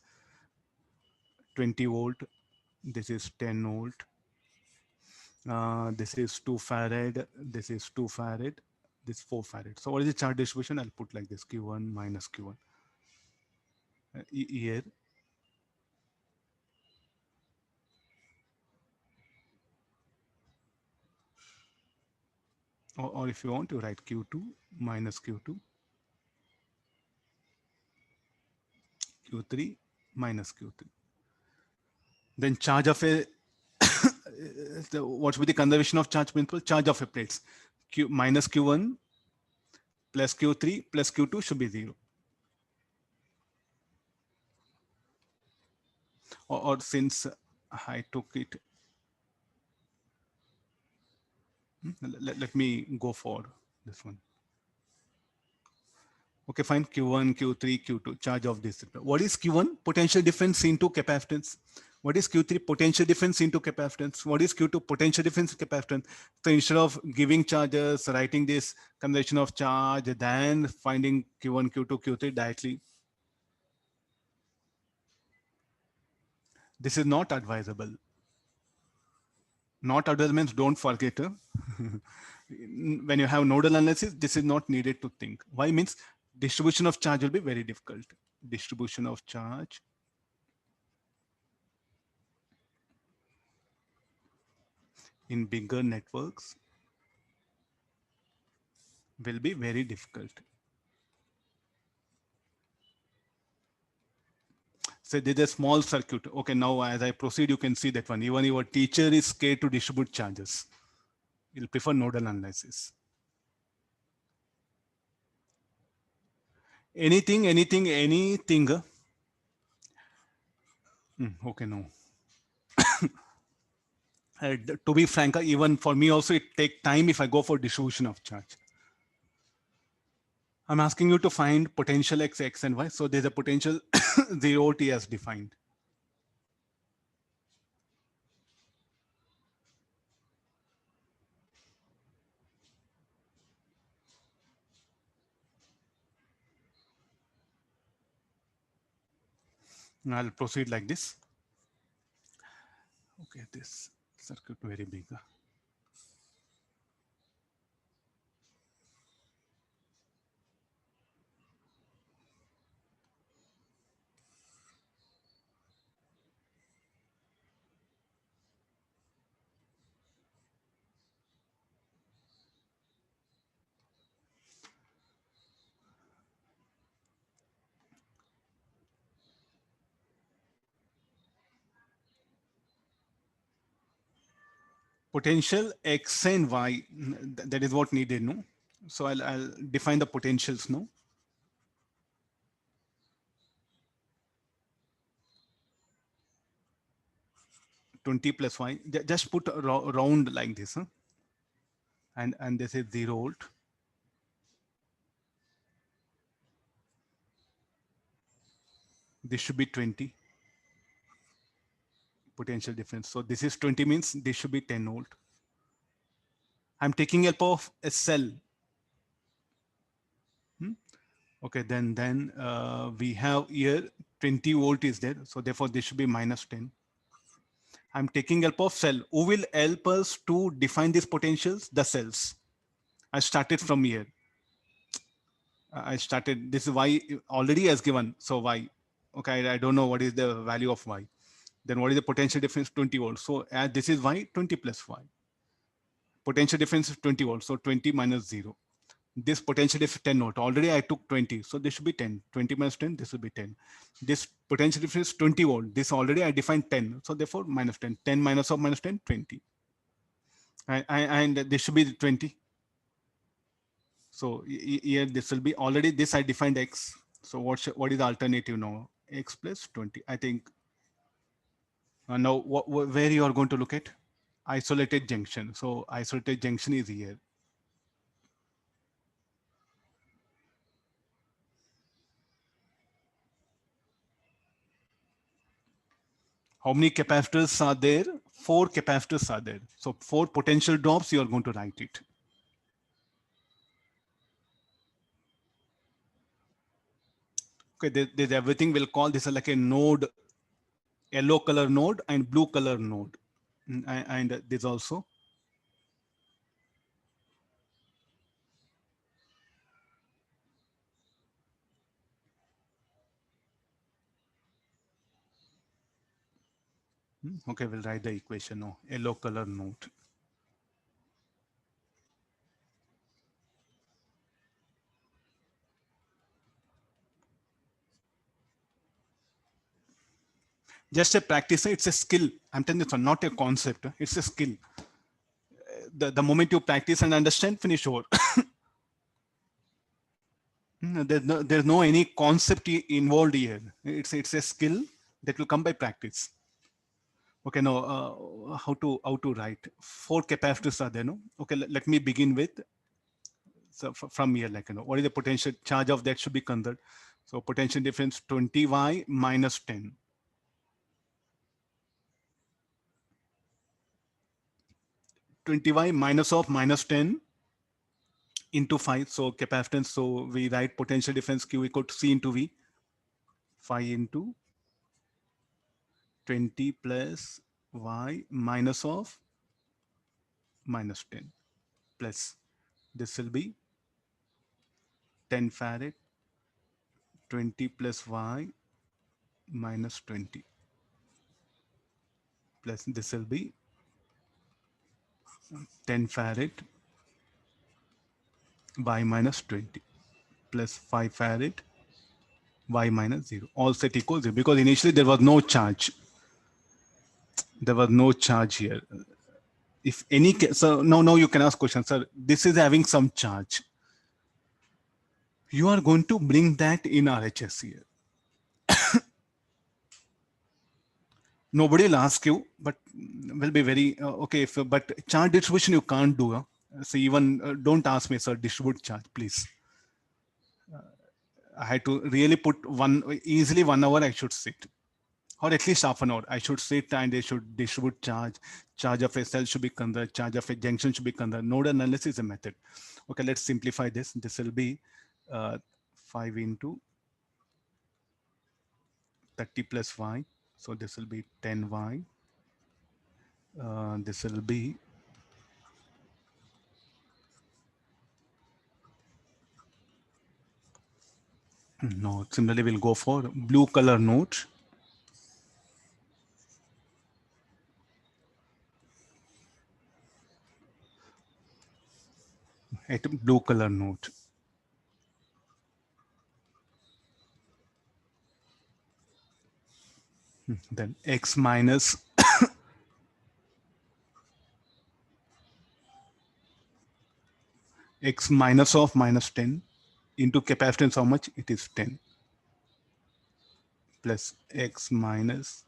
S1: 20 volt. This is 10 volt. This is 2 farad. This is 2 farad. This 4 farad. So what is the charge distribution? I'll put like this: Q1 minus Q1. Here or if you want to write Q2 minus Q2, Q3 minus Q3. Then charge of a what should be the conservation of charge principle? Charge of a plates. Q minus Q1 plus Q3 plus Q2 should be 0. Or since I took it, let me go for this one. Okay, fine. Q1, Q3, Q2, charge of this. What is Q1? Potential difference into capacitance. What is Q3? Potential difference into capacitance. What is Q2? Potential difference in capacitance. So instead of giving charges, writing this conversion of charge, then finding Q1, Q2, Q3 directly, this is not advisable. Not advisable means don't forget. When you have nodal analysis, this is not needed to think. Why? Means distribution of charge will be very difficult. Distribution of charge in bigger networks will be very difficult. So there's a small circuit. Okay, now as I proceed, you can see that one. Even your teacher is scared to distribute charges. He'll prefer nodal analysis. Anything. Okay, no. To be frank, even for me also, it take time if I go for distribution of charge. I'm asking you to find potential x and y. So there's a potential 0 t as defined. I'll proceed like this. Okay, this circuit very big. Potential x and y, that is what needed, no? So I'll define the potentials, no? Twenty plus y. Just put a round like this, huh? And this is 0 volt. This should be 20 potential difference. So this is 20 means this should be 10 volt. I'm taking help of a cell. Okay, then we have here 20 volt is there. So therefore this should be minus 10. I'm taking help of cell. Who will help us to define these potentials? The cells. I started from here. I started, this is y already as given. So y, okay, I don't know what is the value of y. Then what is the potential difference? 20 volts. So this is y, 20 plus y. Potential difference is 20 volts. So 20 minus 0. This potential difference 10 volt. Already I took 20. So this should be 10. 20 minus 10, this will be 10. This potential difference is 20 volt. This already I defined 10. So therefore minus 10. 10 minus of minus 10, 20. And this should be 20. So here this will be already this I defined x. So what is the alternative now? X plus 20. I think now where you are going to look at? Isolated junction. So isolated junction is here. How many capacitors are there? 4 capacitors are there. So 4 potential drops, you are going to write it. Okay, there's everything we'll call this like a node, yellow color node and blue color node. And this also. Okay, we'll write the equation now. Yellow color node. Just a practice. It's a skill. I'm telling you, it's not a concept. It's a skill. The moment you practice and understand, finish over. There's no any concept involved here. It's a skill that will come by practice. Okay, now how to write? Four capacitors are there, no? Okay, let me begin with, so from here, like, what is the potential charge of that should be considered. So potential difference 20y minus 10. 20y minus of minus 10 into 5. So capacitance. So we write potential difference Q equal to C into V. 5 into 20 plus y minus of minus 10 plus this will be 10 farad 20 plus y minus 20 plus this will be 10 farad y minus 20 plus 5 farad y minus 0, all set equals 0, because initially there was no charge. There was no charge here. If any, so now you can ask question, sir, this is having some charge. You are going to bring that in RHS here. Nobody will ask you, but will be very okay. But charge distribution you can't do. So even don't ask me, sir, distribute charge, please. I had to really put easily 1 hour I should sit, or at least half an hour. I should sit and they should distribute charge. Charge of a cell should be considered. Charge of a junction should be considered. Node analysis is a method. Okay, let's simplify this. This will be 5 into 30 plus y. So this will be 10y. This will be no. Similarly, we'll go for blue color node. At blue color node. Then x minus x minus of minus 10 into capacitance, how much? It is 10 plus x minus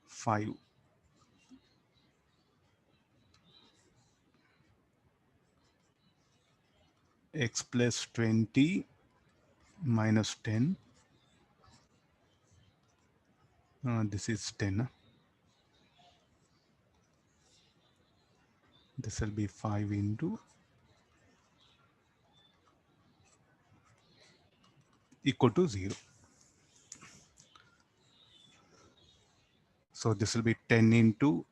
S1: 5 x plus 20 minus 10. This is 10. This will be 5 into equal to 0. So this will be 10 into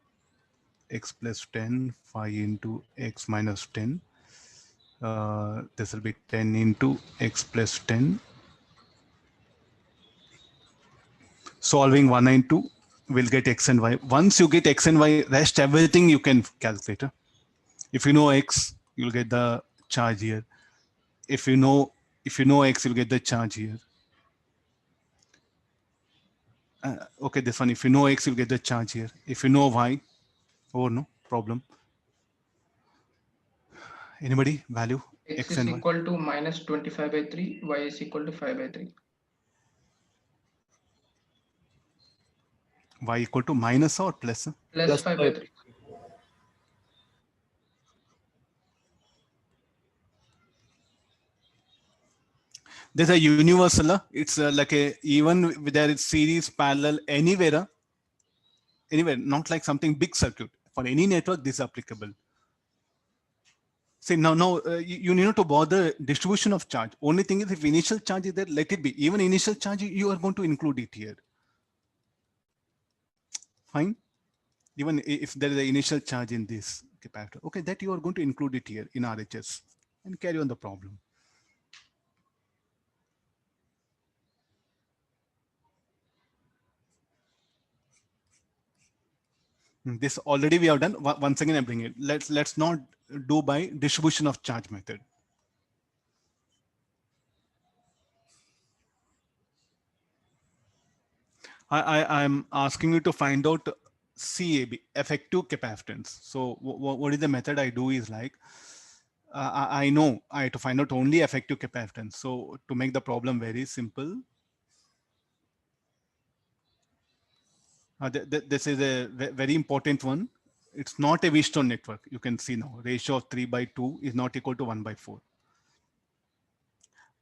S1: x plus 10, 5 into x minus 10. This will be 10 into x plus 10. Solving 1 and 2 will get x and y. Once you get x and y, rest everything you can calculate. If you know x, you'll get the charge here. If you know x, you'll get the charge here. Okay, this one. If you know x, you'll get the charge here. If you know y, oh no problem. Anybody value
S2: X
S1: x
S2: is
S1: and y?
S2: equal to minus 25 by 3, y is equal to 5 by 3.
S1: Y equal to minus or plus?
S2: Plus 5 by 3.
S1: There's a universal. It's like a, even whether it's series, parallel, anywhere, not like something big circuit. For any network, this is applicable. See, now you need not to bother distribution of charge. Only thing is, if initial charge is there, let it be. Even initial charge, you are going to include it here. Fine. Even if there is an initial charge in this capacitor, okay, that you are going to include it here in RHS and carry on the problem. This already we have done. Once again, I bring it. Let's not do by distribution of charge method. I'm asking you to find out CAB, effective capacitance. So what is the method I do is like, I know I have to find out only effective capacitance. So to make the problem very simple, this is a very important one. It's not a Wheatstone network. You can see now ratio of 3/2 is not equal to 1/4.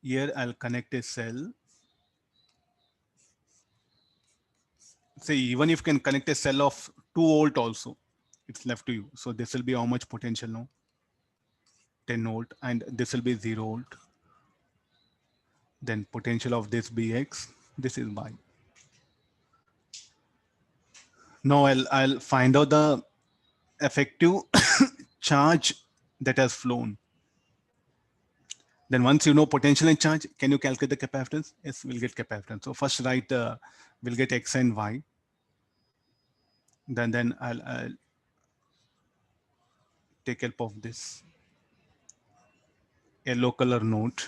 S1: Here I'll connect a cell. Say even if you can connect a cell of 2 volt also, it's left to you. So this will be how much potential now? 10 volt, and this will be 0 volt. Then potential of this Bx, this is Y. Now I'll find out the effective charge that has flown. Then once you know potential and charge, can you calculate the capacitance? Yes, we'll get capacitance. So first write, we'll get X and Y. Then I'll take help of this yellow color node.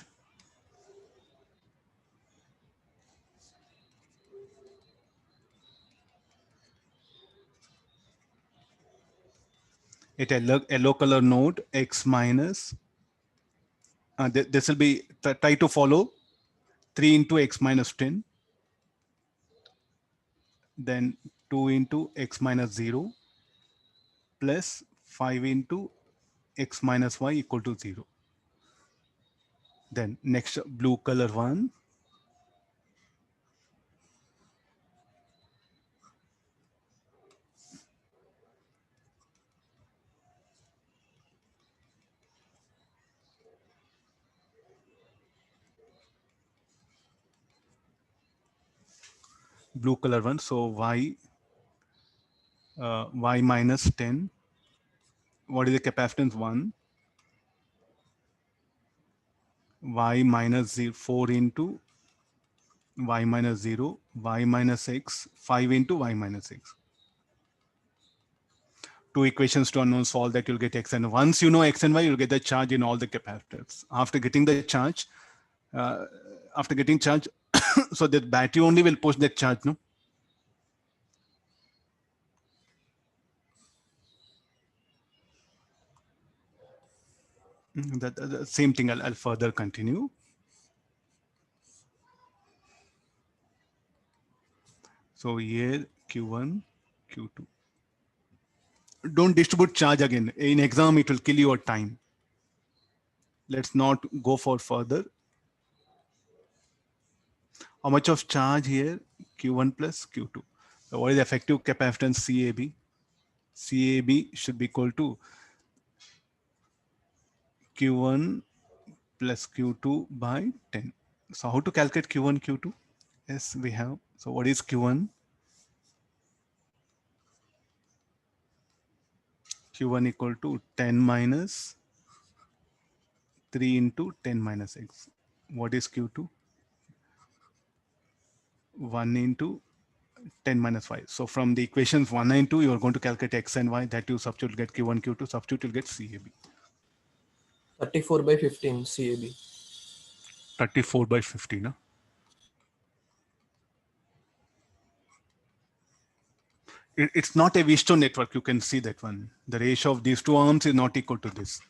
S1: It yellow color node X minus. This will be try to follow 3 into X minus 10. Then 2 into X minus 0 plus 5 into X minus Y equal to 0. Then next blue color one, blue color one. So Y minus 10. What is the capacitance? 1. Y minus 0, 4 into Y minus 0, Y minus X, 5 into Y minus X. Two equations to unknown, solve that, you'll get X and Y. Once you know X and Y, you'll get the charge in all the capacitors. After getting the charge, after getting charge, so the battery only will push that charge, no? The same thing I'll further continue. So here Q1, Q2. Don't distribute charge again. In exam, it will kill your time. Let's not go for further. How much of charge here? Q1 plus Q2. So what is the effective capacitance CAB? CAB should be equal to Q1 plus Q2 by 10. So how to calculate Q1, Q2? Yes, we have. So what is Q1? Q1 equal to 10 minus 3 into 10 minus X. What is Q2? 1 into 10 minus 5. So from the equations 1 and 2, you are going to calculate X and Y. That you substitute, get Q1, Q2. Substitute, you'll get CAB.
S2: 34/15 CAB.
S1: 34/15. Huh? It's not a Wheatstone network. You can see that one. The ratio of these two arms is not equal to this.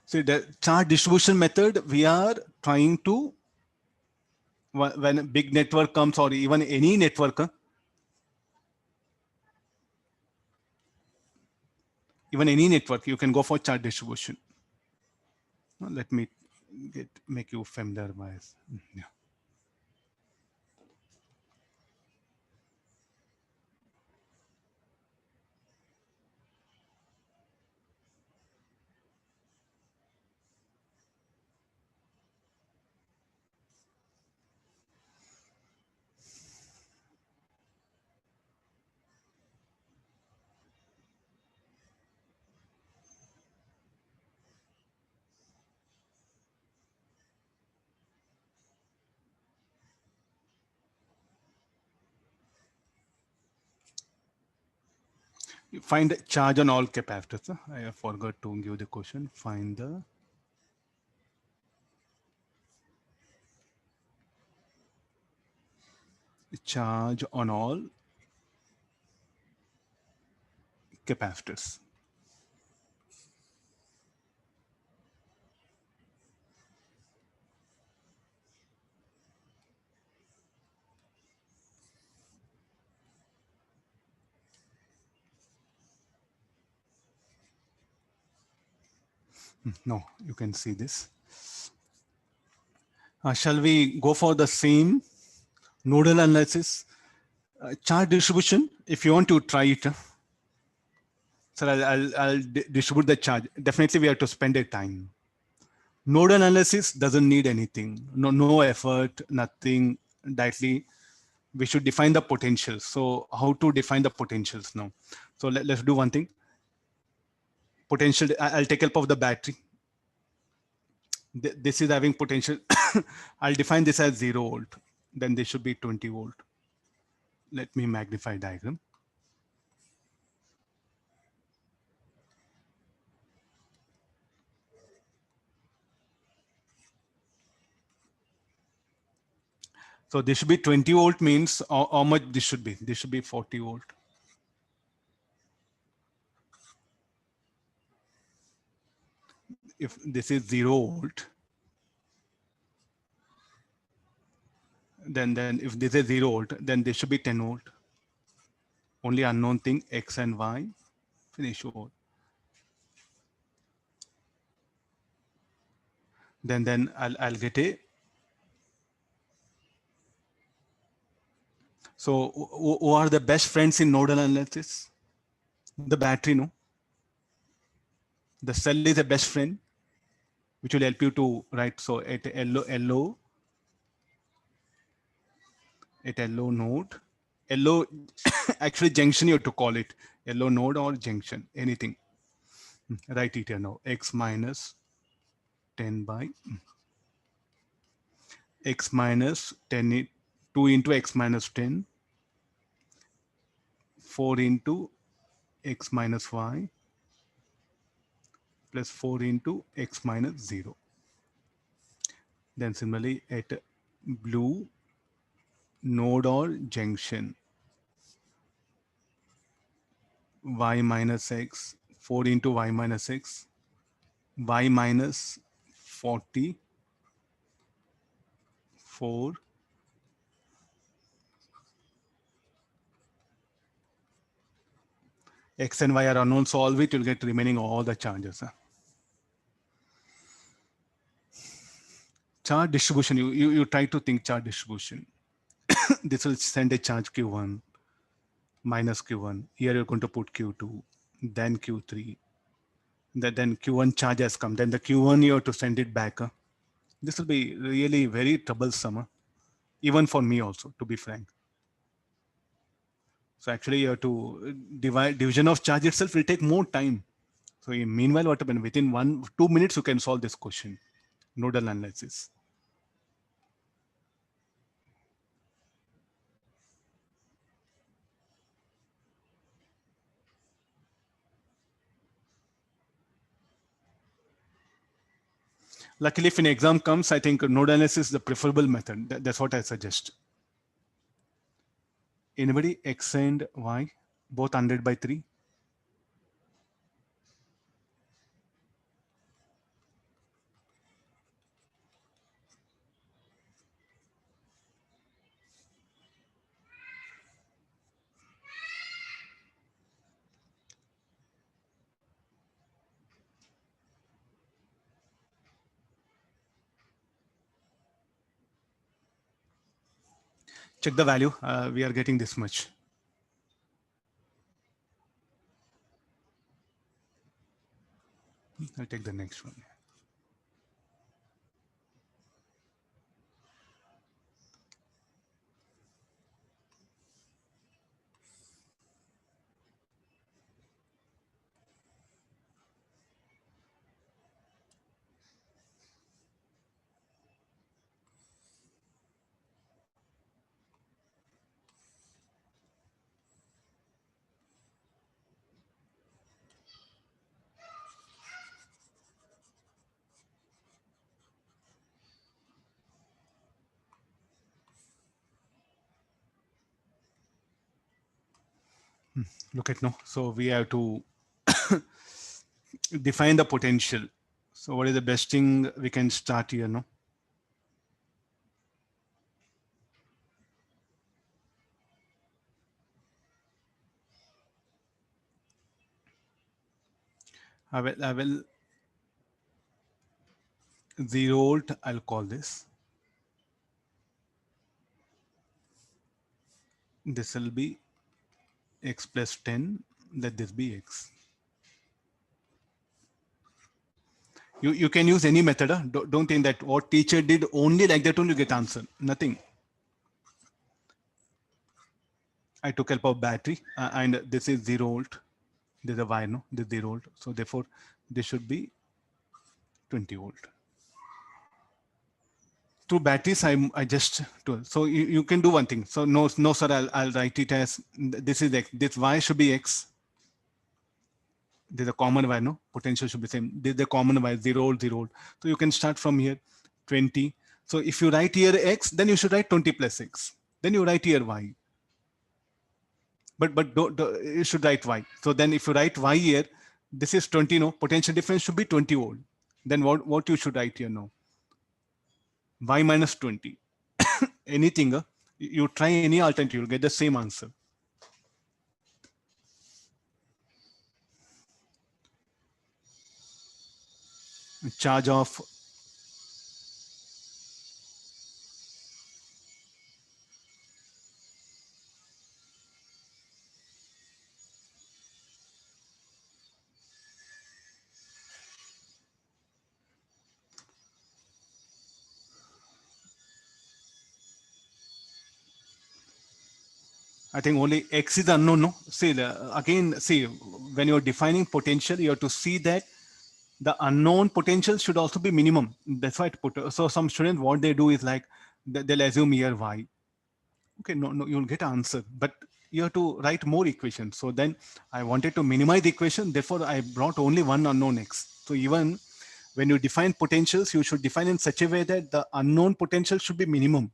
S1: See, the charge distribution method, we are trying to, when a big network comes or even any network, even any network, you can go for charge distribution. Let me make you familiar with. Yeah. Find charge on all capacitors. I forgot to give the question. Find the charge on all capacitors. No, you can see this. Shall we go for the same nodal analysis? Charge distribution, if you want to try it. Sir, I'll distribute the charge. Definitely we have to spend a time. Nodal analysis doesn't need anything. No effort, nothing directly. We should define the potentials. So how to define the potentials now? So let's do one thing. Potential, I'll take help of the battery. This is having potential. I'll define this as 0 volt. Then this should be 20 volt. Let me magnify diagram. So this should be 20 volt means how much this should be? This should be 40 volt. If this is 0 volt, then if this is 0 volt, then this should be 10 volt. Only unknown thing X and Y. Finish volt. Then I'll get a. So who are the best friends in nodal analysis? The battery, no. The cell is a best friend, which will help you to write. So at LO node, LO actually junction you have to call it LO node or junction, anything. Write it here now. X minus 10 by X minus 10, 2 into X minus 10, 4 into X minus Y plus 4 into X minus 0. Then similarly at blue node or junction, Y minus X, 4 into Y minus X, Y minus 40, 4, X and Y are unknown, solve it, you'll get remaining all the charges. Charge distribution, you try to think charge distribution. This will send a charge Q1 minus Q1. Here you're going to put Q2, then Q3. Then Q1 charge has come. Then the Q1 you have to send it back. This will be really very troublesome, even for me also, to be frank. So actually you have to division of charge itself will take more time. So meanwhile, what happened? Within 2 minutes, you can solve this question, nodal analysis. Luckily, if an exam comes, I think nodal analysis is the preferable method. That's what I suggest. Anybody X and Y, both 100/3? Check the value. We are getting this much. I'll take the next one. Look at, no. So we have to define the potential. So what is the best thing we can start here? No. I will 0 volt. I'll call this. This will be x plus 10. Let this be x. You can use any method. Huh? Don't think that what teacher did only like that only you get answer. Nothing. I took help of battery and this is 0 volt. There's a wire, no? This is 0 volt. So therefore, this should be 20 volt. Through batteries, I just do. So you can do one thing. So no sir, I'll write it as this is x. This y should be x. There's a common y, no? Potential should be same. There's the common y, 0 volt, 0 volt. So you can start from here, 20. So if you write here x, then you should write 20 plus x. Then you write here y. But you should write y. So then if you write y here, this is 20, no? Potential difference should be 20 volt. Then what you should write here now? Y minus 20. Anything, you try any alternative, you'll get the same answer. Charge of I think only x is unknown. No, see again. See, when you're defining potential, you have to see that the unknown potential should also be minimum. That's why I put. So some students, what they do is like they'll assume here y. Okay, no, you'll get answer, but you have to write more equations. So then I wanted to minimize the equation. Therefore, I brought only one unknown x. So even when you define potentials, you should define in such a way that the unknown potential should be minimum.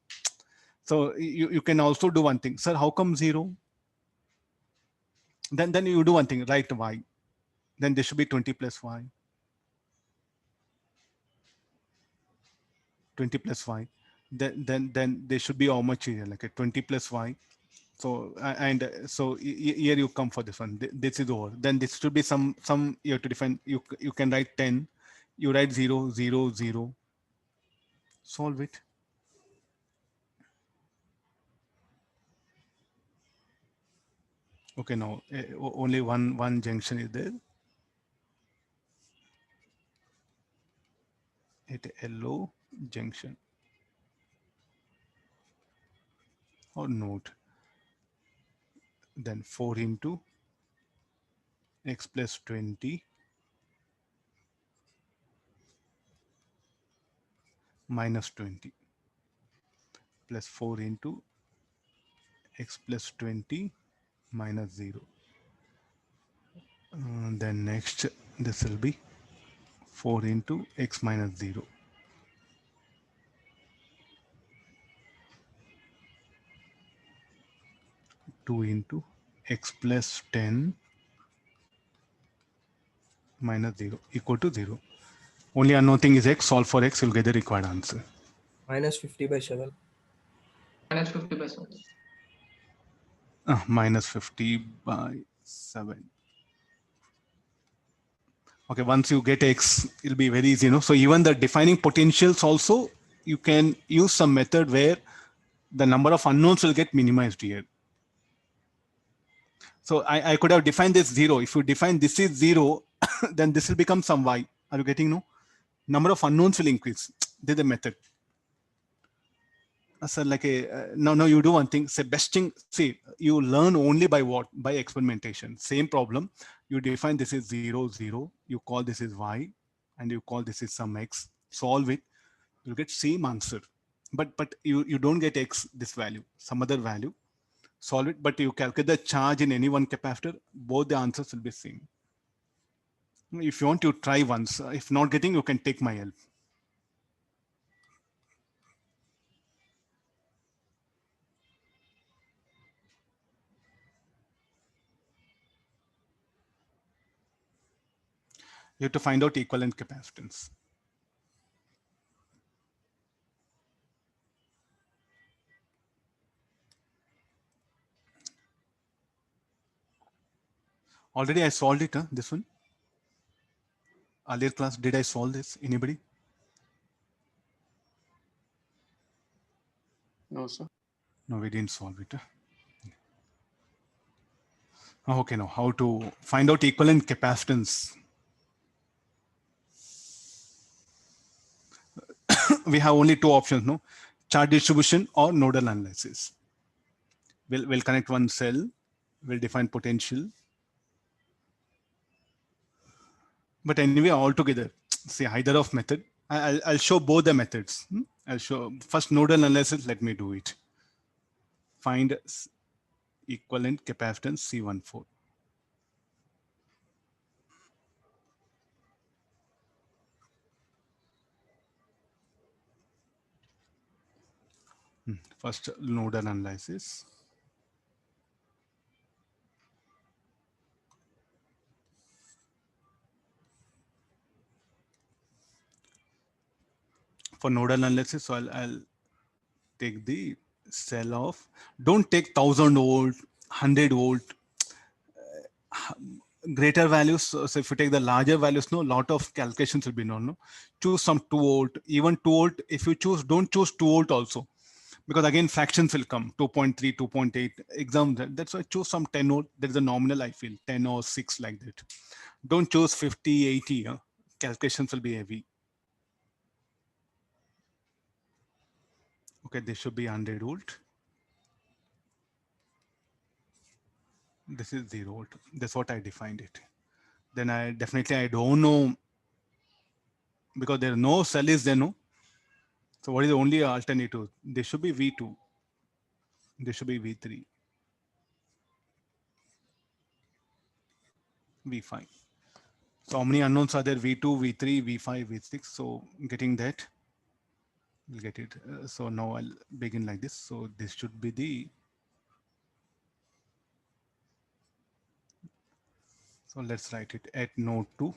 S1: So you can also do one thing, sir. How come 0? Then you do one thing, write y. Then there should be 20 plus y. 20 plus y. Then there should be how much here, like a 20 plus y. So so here you come for this one. This is over. Then this should be some you have to define. You can write 10. You write 0, 0, 0. Solve it. Okay, now only one junction is there. At LO junction or node. Then 4 into x plus 20 minus 20 plus 4 into x plus 20 minus 0. Then next, this will be 4 into x minus 0. 2 into x plus 10 minus 0 equal to 0. Only unknown thing is x. Solve for x, you'll get the required answer.
S2: Minus 50 by 7.
S3: Minus 50 by 7.
S1: Minus 50 by 7. Okay, once you get x, it'll be very easy, So even the defining potentials also, you can use some method where the number of unknowns will get minimized here. So I could have defined this 0. If you define this is 0, then this will become some y. Are you getting, no? Number of unknowns will increase. This is the method. So like now you do one thing. Say best thing. See, you learn only by what? By experimentation. Same problem. You define this is 0, 0. You call this is y, and you call this is some x. Solve it. You get same answer. But you don't get x this value, some other value. Solve it. But you calculate the charge in any one capacitor. Both the answers will be same. If you want, you try once. If not getting, you can take my help. You have to find out equivalent capacitance. Already I solved it, huh? This one. Earlier class, did I solve this? Anybody?
S4: No, sir.
S1: No, we didn't solve it. Huh? Okay, now how to find out equivalent capacitance? We have only two options, no? Charge distribution or nodal analysis. We'll connect one cell, we'll define potential. But anyway, all together, see either of method. I'll show both the methods. I'll show first nodal analysis. Let me do it. Find equivalent capacitance C14. First nodal analysis. For nodal analysis, so I'll take the cell of, don't take 1000 volt, 100 volt, greater values. So if you take the larger values, no, lot of calculations will be known. No, choose some 2 volt, even 2 volt. If you choose, don't choose 2 volt also, because again fractions will come 2.3, 2.8 exam. That's why choose some 10 volt. There is a nominal, I feel 10 or 6 like that. Don't choose 50, 80. Calculations will be heavy. Okay, this should be 100 volt. This is 0 volt. That's what I defined it. Then I definitely, I don't know, because there no cell is there, no. So what is the only alternative? This should be V2. This should be V3, V5. So how many unknowns are there? V2, V3, V5, V6. So getting that, we'll get it. So now I'll begin like this. So this should be the, so let's write it at node 2.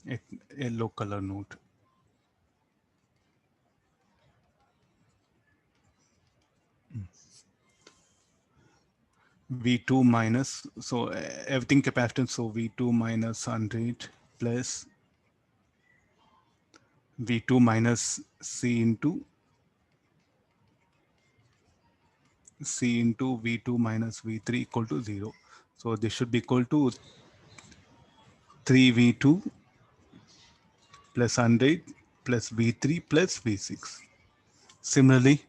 S1: At yellow color node. V2 minus, so everything capacitance. So V2 minus 100 plus V2 minus C into V2 minus V3 equal to 0. So this should be equal to 3V2 plus 100 plus V3 plus V6. Similarly,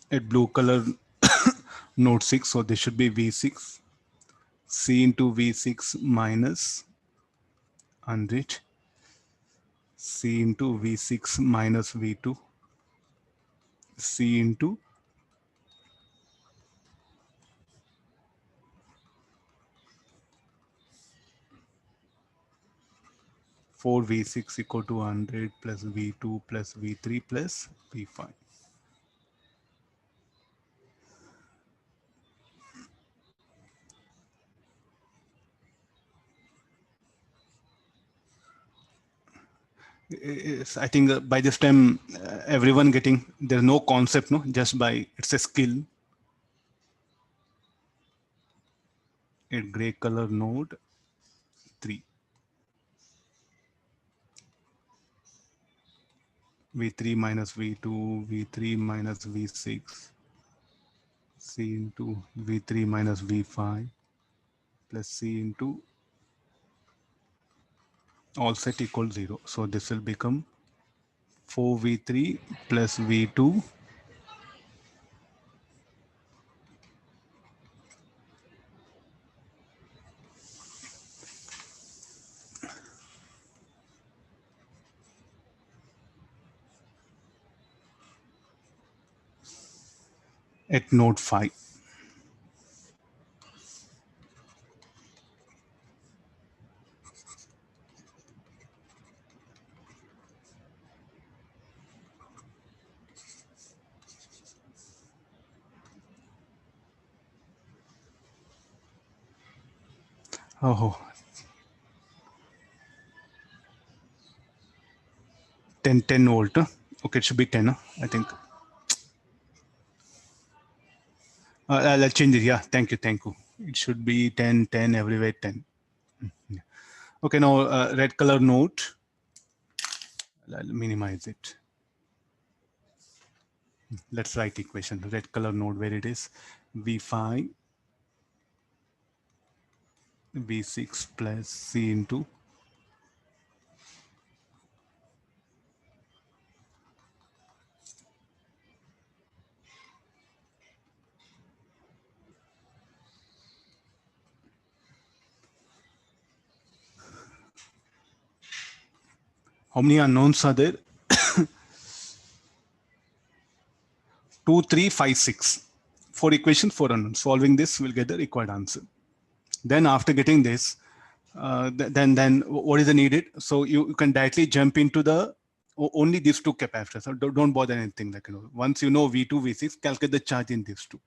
S1: at blue color node 6, so this should be V6, C into V6 minus 100, C into V6 minus V2, C into 4V6 equal to 100 plus V2 plus V3 plus V5. I think by this time, everyone getting, there's no concept, no, just by, it's a skill. A gray color node 3. V3 minus V2, V3 minus V6, C into V3 minus V5 plus C into all set equals 0. So this will become 4V3 plus V2 at node 5. Oh, 10 volt. Huh? Okay, it should be 10, huh? I think. I'll change it. Yeah, thank you, thank you. It should be 10, 10 everywhere, 10. Yeah. Okay, now red color node. I'll minimize it. Let's write equation. Red color node where it is. V5, V6 plus C into. How many unknowns are there? 2, 3, 5, 6. 4 equations, 4 unknowns. Solving this, we'll get the required answer. Then after getting this, then what is the needed? So you can directly jump into the only these two capacitors. So don't bother anything like, once you know V2, V6, calculate the charge in these two.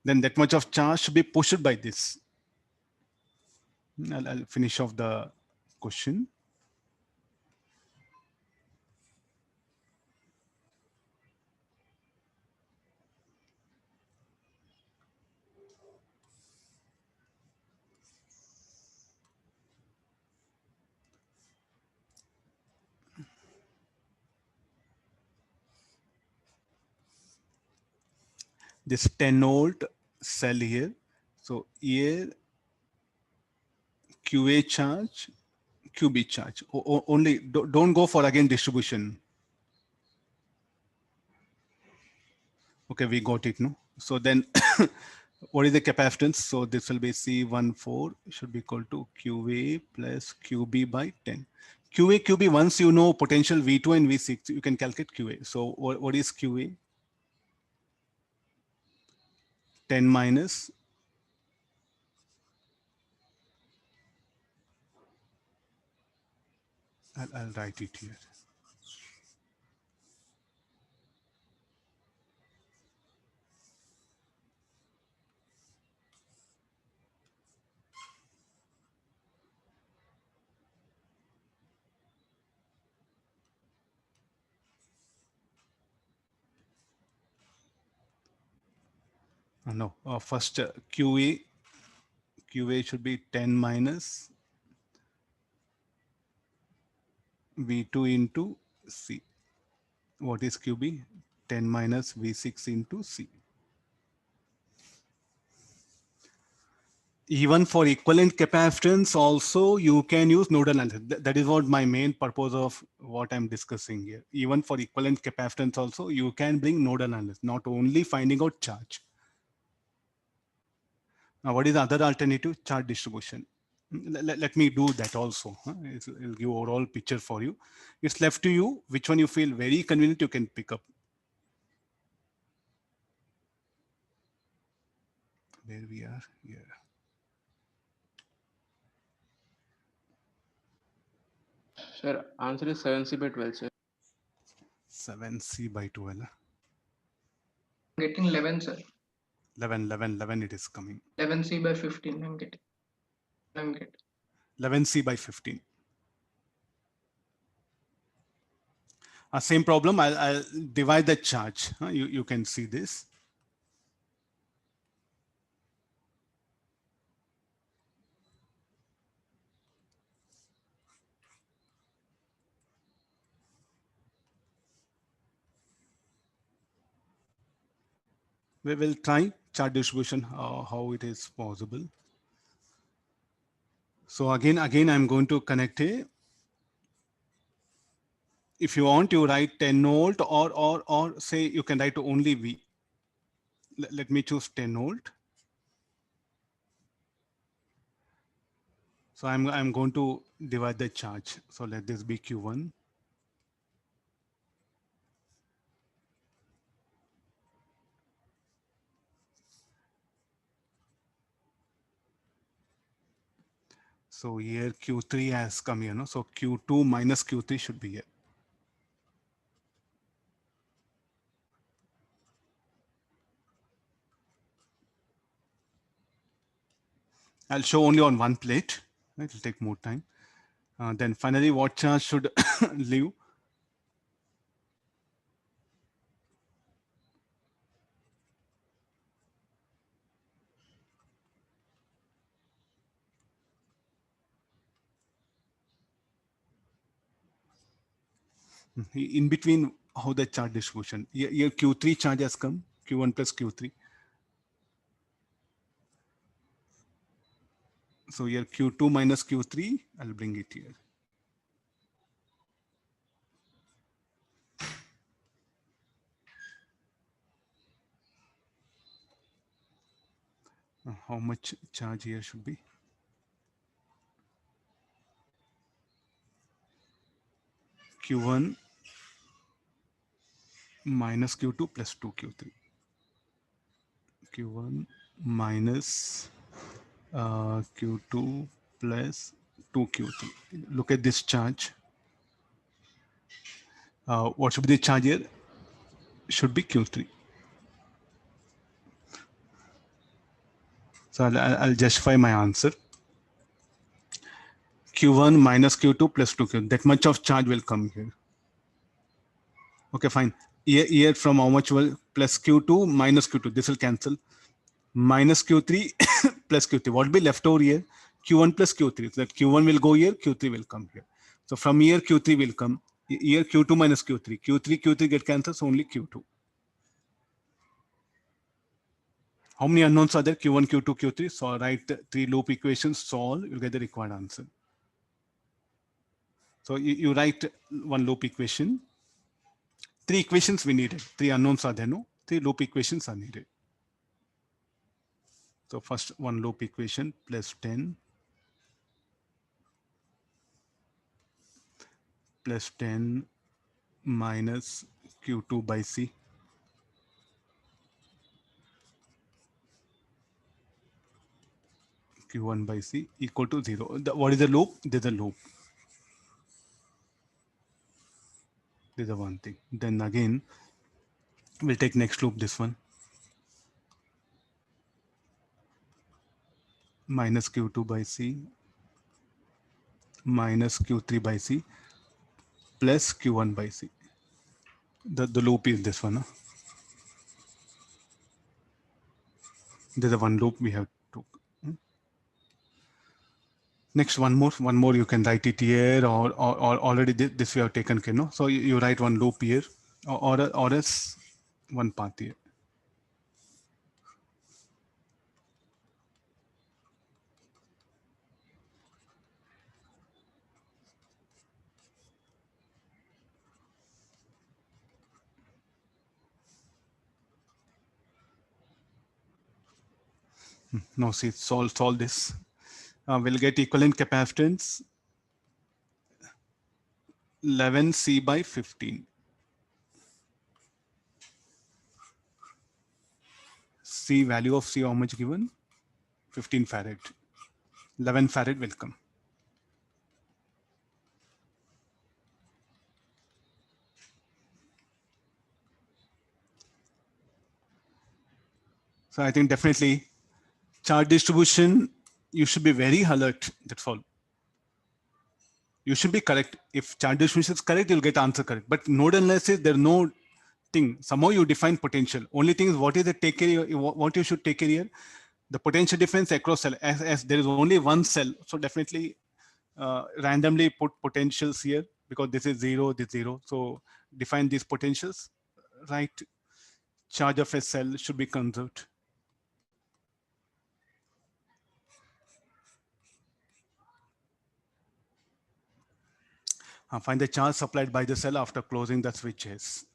S1: Then that much of charge should be pushed by this. I'll finish off the question. This 10 volt cell here. So here QA charge, QB charge. Only don't go for again distribution. Okay, we got it, no? So then what is the capacitance? So this will be C14 should be equal to QA plus QB by 10. QA, QB, once you know potential V2 and V6, you can calculate QA. So what is QA? 10 minus I'll write it here. No, first QA should be 10 minus V2 into C. What is QB? 10 minus V6 into C. Even for equivalent capacitance also, you can use nodal analysis. That is what my main purpose of what I'm discussing here. Even for equivalent capacitance also, you can bring nodal analysis, not only finding out charge. Now, what is the other alternative? Charge distribution. Let me do that also. It'll give overall picture for you. It's left to you. Which one you feel very convenient, you can pick up. Where we are here.
S4: Sir, answer is 7C by 12, sir.
S1: 7C by 12.
S3: Getting 11, sir.
S1: 11 it is coming.
S3: 11C by 15 I'm getting.
S1: 11C by 15. Same problem, I'll divide the charge. You can see this. We will try charge distribution, how it is possible. So again, I'm going to connect a, if you want, you write 10 volt or say you can write only V. Let me choose 10 volt. So I'm going to divide the charge. So let this be Q1. So here Q3 has come here, no? So Q2 minus Q3 should be here. I'll show only on one plate. Right? It'll take more time. Then finally, what charge should leave? In between, how the charge distribution? Here Q3 charge has come, Q1 plus Q3. So here Q2 minus Q3, I'll bring it here. How much charge here should be? Q1 minus Q2 plus 2Q3. Q1 minus Q2 plus 2Q3. Look at this charge. What should be the charge here? Should be Q3. So I'll justify my answer. Q1 minus Q2 plus 2Q. That much of charge will come here. Okay, fine. Here from how much will plus Q2 minus Q2. This will cancel. Minus Q3 plus Q3. What will be left over here? Q1 plus Q3. So that Q1 will go here, Q3 will come here. So from here, Q3 will come. Here, Q2 minus Q3. Q3 get cancelled, so only Q2. How many unknowns are there? Q1, Q2, Q3. So write 3 loop equations, solve, you'll get the required answer. So you write one loop equation. 3 equations we needed. 3 unknowns are there, no? 3 loop equations are needed. So first one loop equation plus 10 plus 10 minus Q2 by C Q1 by C equal to 0. What is the loop? There's a loop. There's a one thing. Then again, we'll take next loop, this one. Minus Q2 by C minus Q3 by C plus Q1 by C. The loop is this one. Huh? There's a one loop we have to. Next, one more you can write it here or already this we have taken care, no? So you write one loop here or else one path here. Now see, solve this. We'll get equivalent capacitance 11C by 15. C value of C how much given? 15 farad. 11 farad will come. So I think definitely charge distribution, you should be very alert. That's all. You should be correct. If charge distribution is correct, you'll get answer correct. But nodal analysis, there's no thing. Somehow you define potential. Only thing is what is the take care, what you should take care here? The potential difference across cell. As there is only one cell, so definitely randomly put potentials here because this is 0, this 0. So define these potentials. Right. Charge of a cell should be conserved. Find the charge supplied by the cell after closing the switches.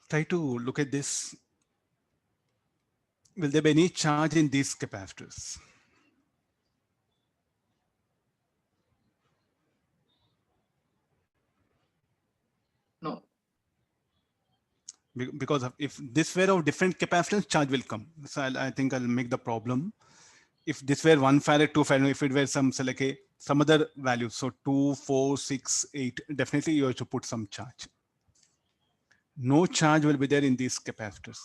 S1: Try to look at this. Will there be any charge in these capacitors? Because if this were of different capacitance, charge will come. So I think I'll make the problem. If this were 1 farad, 2 farad, if it were some, say like some other value, so 2, 4, 6, 8, definitely you have to put some charge. No charge will be there in these capacitors.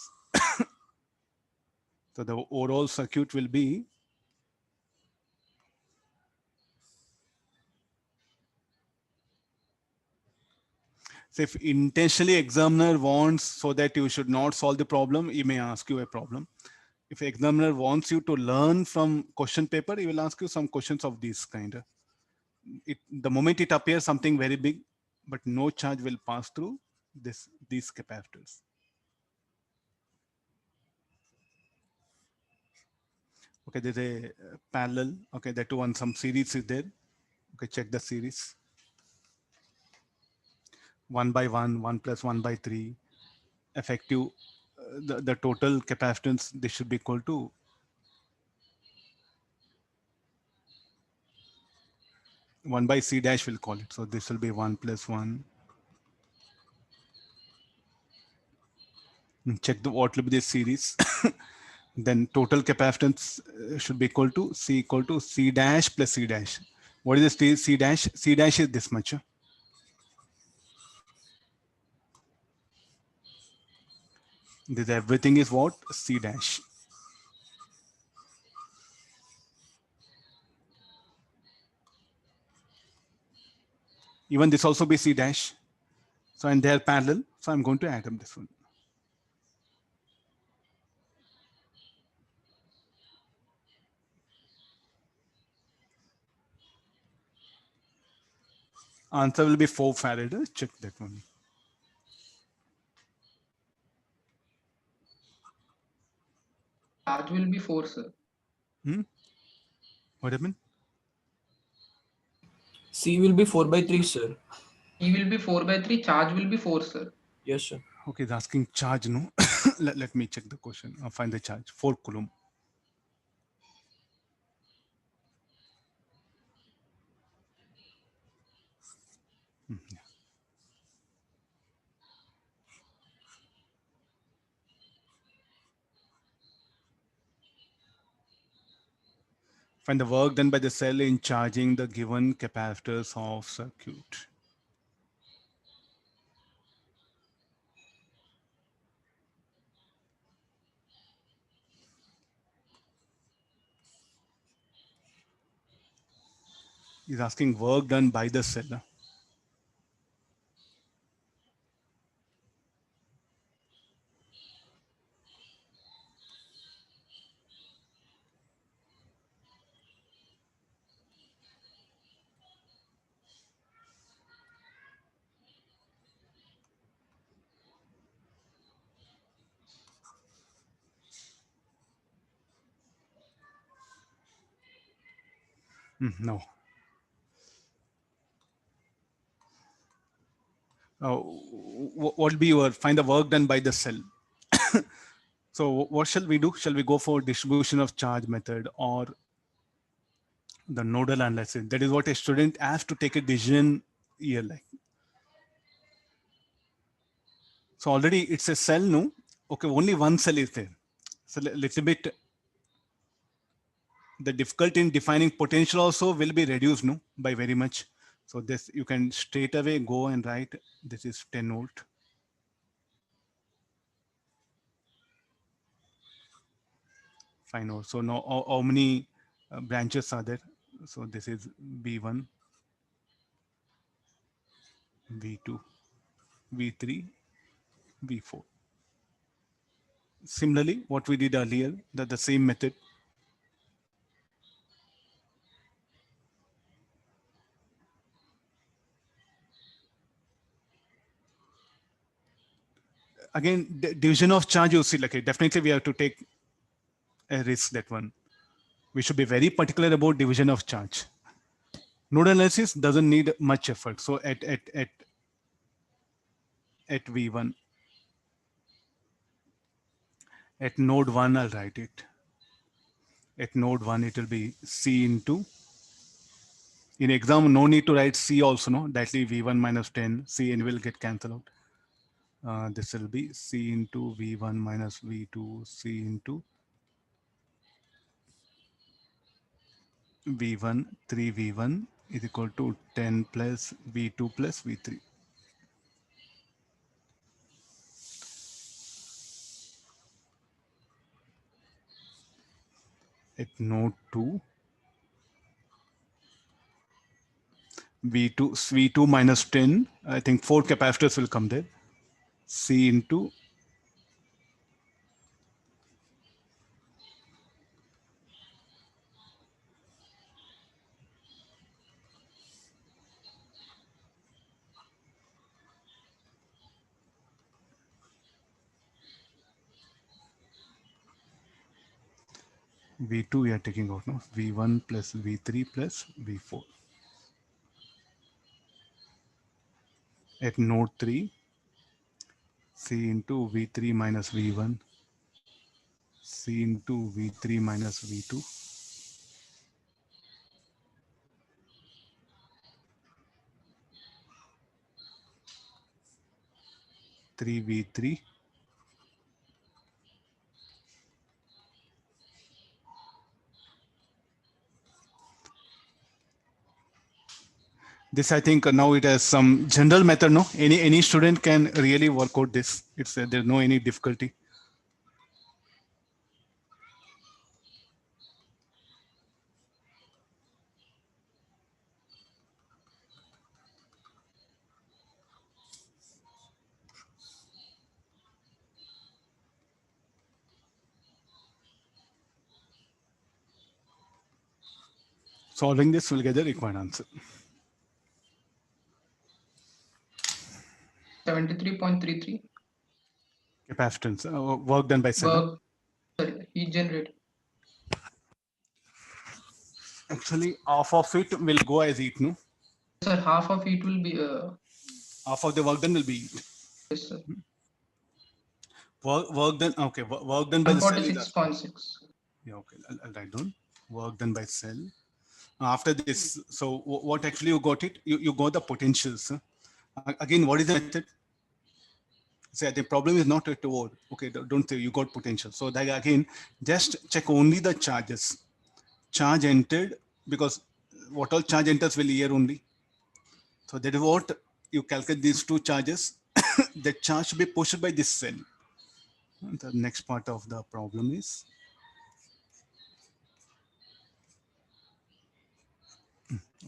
S1: So the overall circuit will be, so if intentionally examiner wants so that you should not solve the problem, he may ask you a problem. If examiner wants you to learn from question paper, he will ask you some questions of this kind. The moment it appears something very big, but no charge will pass through these capacitors. Okay, there's a parallel. Okay, that one, some series is there. Okay, check the series. 1 by 1, 1 plus 1 by 3. Effective, the total capacitance, this should be equal to 1 by C dash, we'll call it. So this will be 1 plus 1. Check what will be the series. Then total capacitance should be equal to C dash plus C dash. What is the C dash? C dash is this much. This everything is what? C dash. Even this also be C dash. So and they are parallel. So I'm going to add them this one. Answer will be 4 farad. Check that one.
S3: Charge will be 4, sir.
S1: What happened?
S2: C will be 4 by 3, sir.
S3: E will be 4 by 3. Charge will be 4, sir.
S2: Yes, sir.
S1: Okay, it's asking charge, no? let me check the question. I'll find the charge. 4 coulomb. Yeah. Find the work done by the cell in charging the given capacitors of circuit. He's asking work done by the cell. No. What will be your find the work done by the cell? So what shall we do? Shall we go for distribution of charge method or the nodal analysis? That is what a student has to take a decision here. Like, so already it's a cell, no? Okay, only one cell is there. So little bit, the difficulty in defining potential also will be reduced, no, by very much. So this you can straight away go and write this is 10 volt. Fine. So now how many branches are there? So this is V1, V2, V3, V4. Similarly, what we did earlier, that the same method. Again, division of charge, you see, like definitely we have to take a risk, that one. We should be very particular about division of charge. Node analysis doesn't need much effort. So at V1, at node 1, I'll write it. At node 1, it will be C into, in exam, no need to write C also, no? Directly V1 minus 10, C and will get cancelled out. This will be C into V1 minus V2 C into V1 3V1 is equal to 10 plus V2 plus V3. At node 2, V2 minus 10, I think 4 capacitors will come there. C into V2 we are taking out now. V1 plus V3 plus V4. At node 3, C into V3 minus V1, C into V3 minus V2, 3V3. This I think now it has some general method. No, any student can really work out this. It's there's no any difficulty. Solving this will get the required answer.
S3: 73.33.
S1: Capacitance, work done by cell.
S3: Work, sorry, heat generated.
S1: Actually, half of it will go as heat, no?
S3: Sir, half of it will be,
S1: Half of the work done will be heat.
S3: yes, sir.
S1: Work done, okay, work done by the cell is asking.
S3: 146.6.
S1: Yeah, okay, I'll write down. Work done by cell. After this, so what actually you got it? You got the potentials. Again, what is the method? Say the problem is not at all. Okay, don't say you got potential. So that again, just check only the charges. Charge entered, because what all charge enters will here only. So that is what you calculate these two charges. The charge should be pushed by this cell. And the next part of the problem is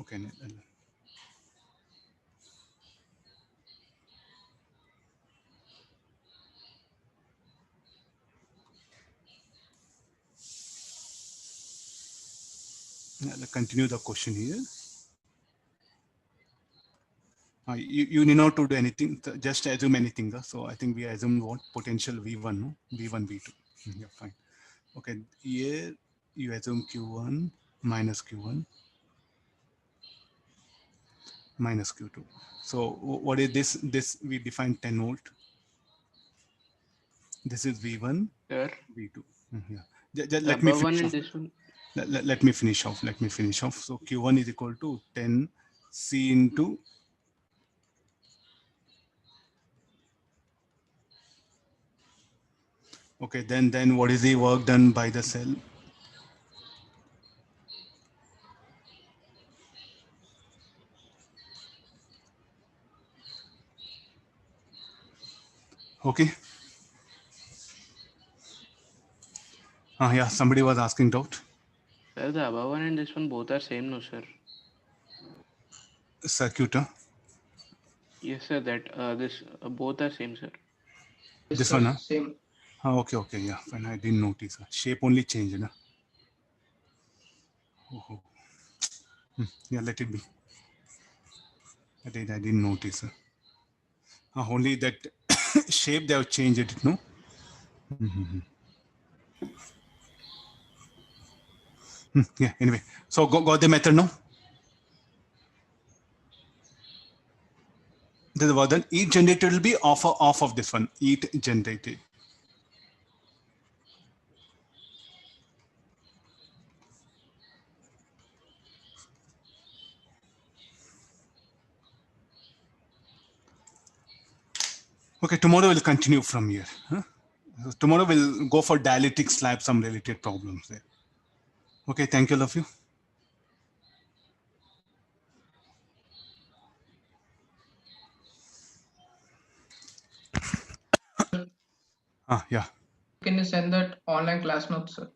S1: okay. Let's continue the question here. You need not to do anything, just assume anything. So I think we assume what potential V1, no? V1, V2. Yeah, fine. Okay, here you assume Q1 minus Q1 minus Q2. So what is this? This we define 10 volt. This is V1,
S4: Sir,
S1: V2. Yeah.
S4: the
S1: Let me
S4: above one
S1: finish
S4: and
S1: off.
S4: this one.
S1: Let me finish off. Let me finish off. So Q1 is equal to 10 C into okay, then what is the work done by the cell? Okay. Yeah, somebody was asking doubt.
S4: Sir, the above one and this one both are same, no, sir?
S1: Circuit.
S4: Yes, sir. That this both are same, sir.
S3: Yes,
S1: This
S3: sir,
S1: one, huh?
S3: same.
S1: Okay, yeah, fine. I didn't notice. Shape only changed, na? Oh. Yeah, let it be. I didn't notice. Only that shape they have changed it, no? Yeah, anyway. So got the method now? This is what then heat generated will be off of this one. Heat generated. Okay, tomorrow we'll continue from here. Huh? So tomorrow we'll go for dielectric slab, some related problems there. Okay, thank you, all of you. Yeah.
S3: Can you send that online class notes, sir?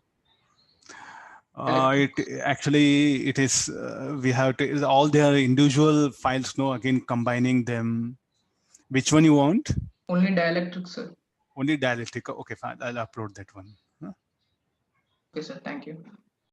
S1: It actually it is we have to all their individual files. No, again combining them. Which one you want?
S3: Only dielectric, sir.
S1: Only dielectric. Okay, fine. I'll upload that one. Huh?
S3: Okay, sir. Thank you.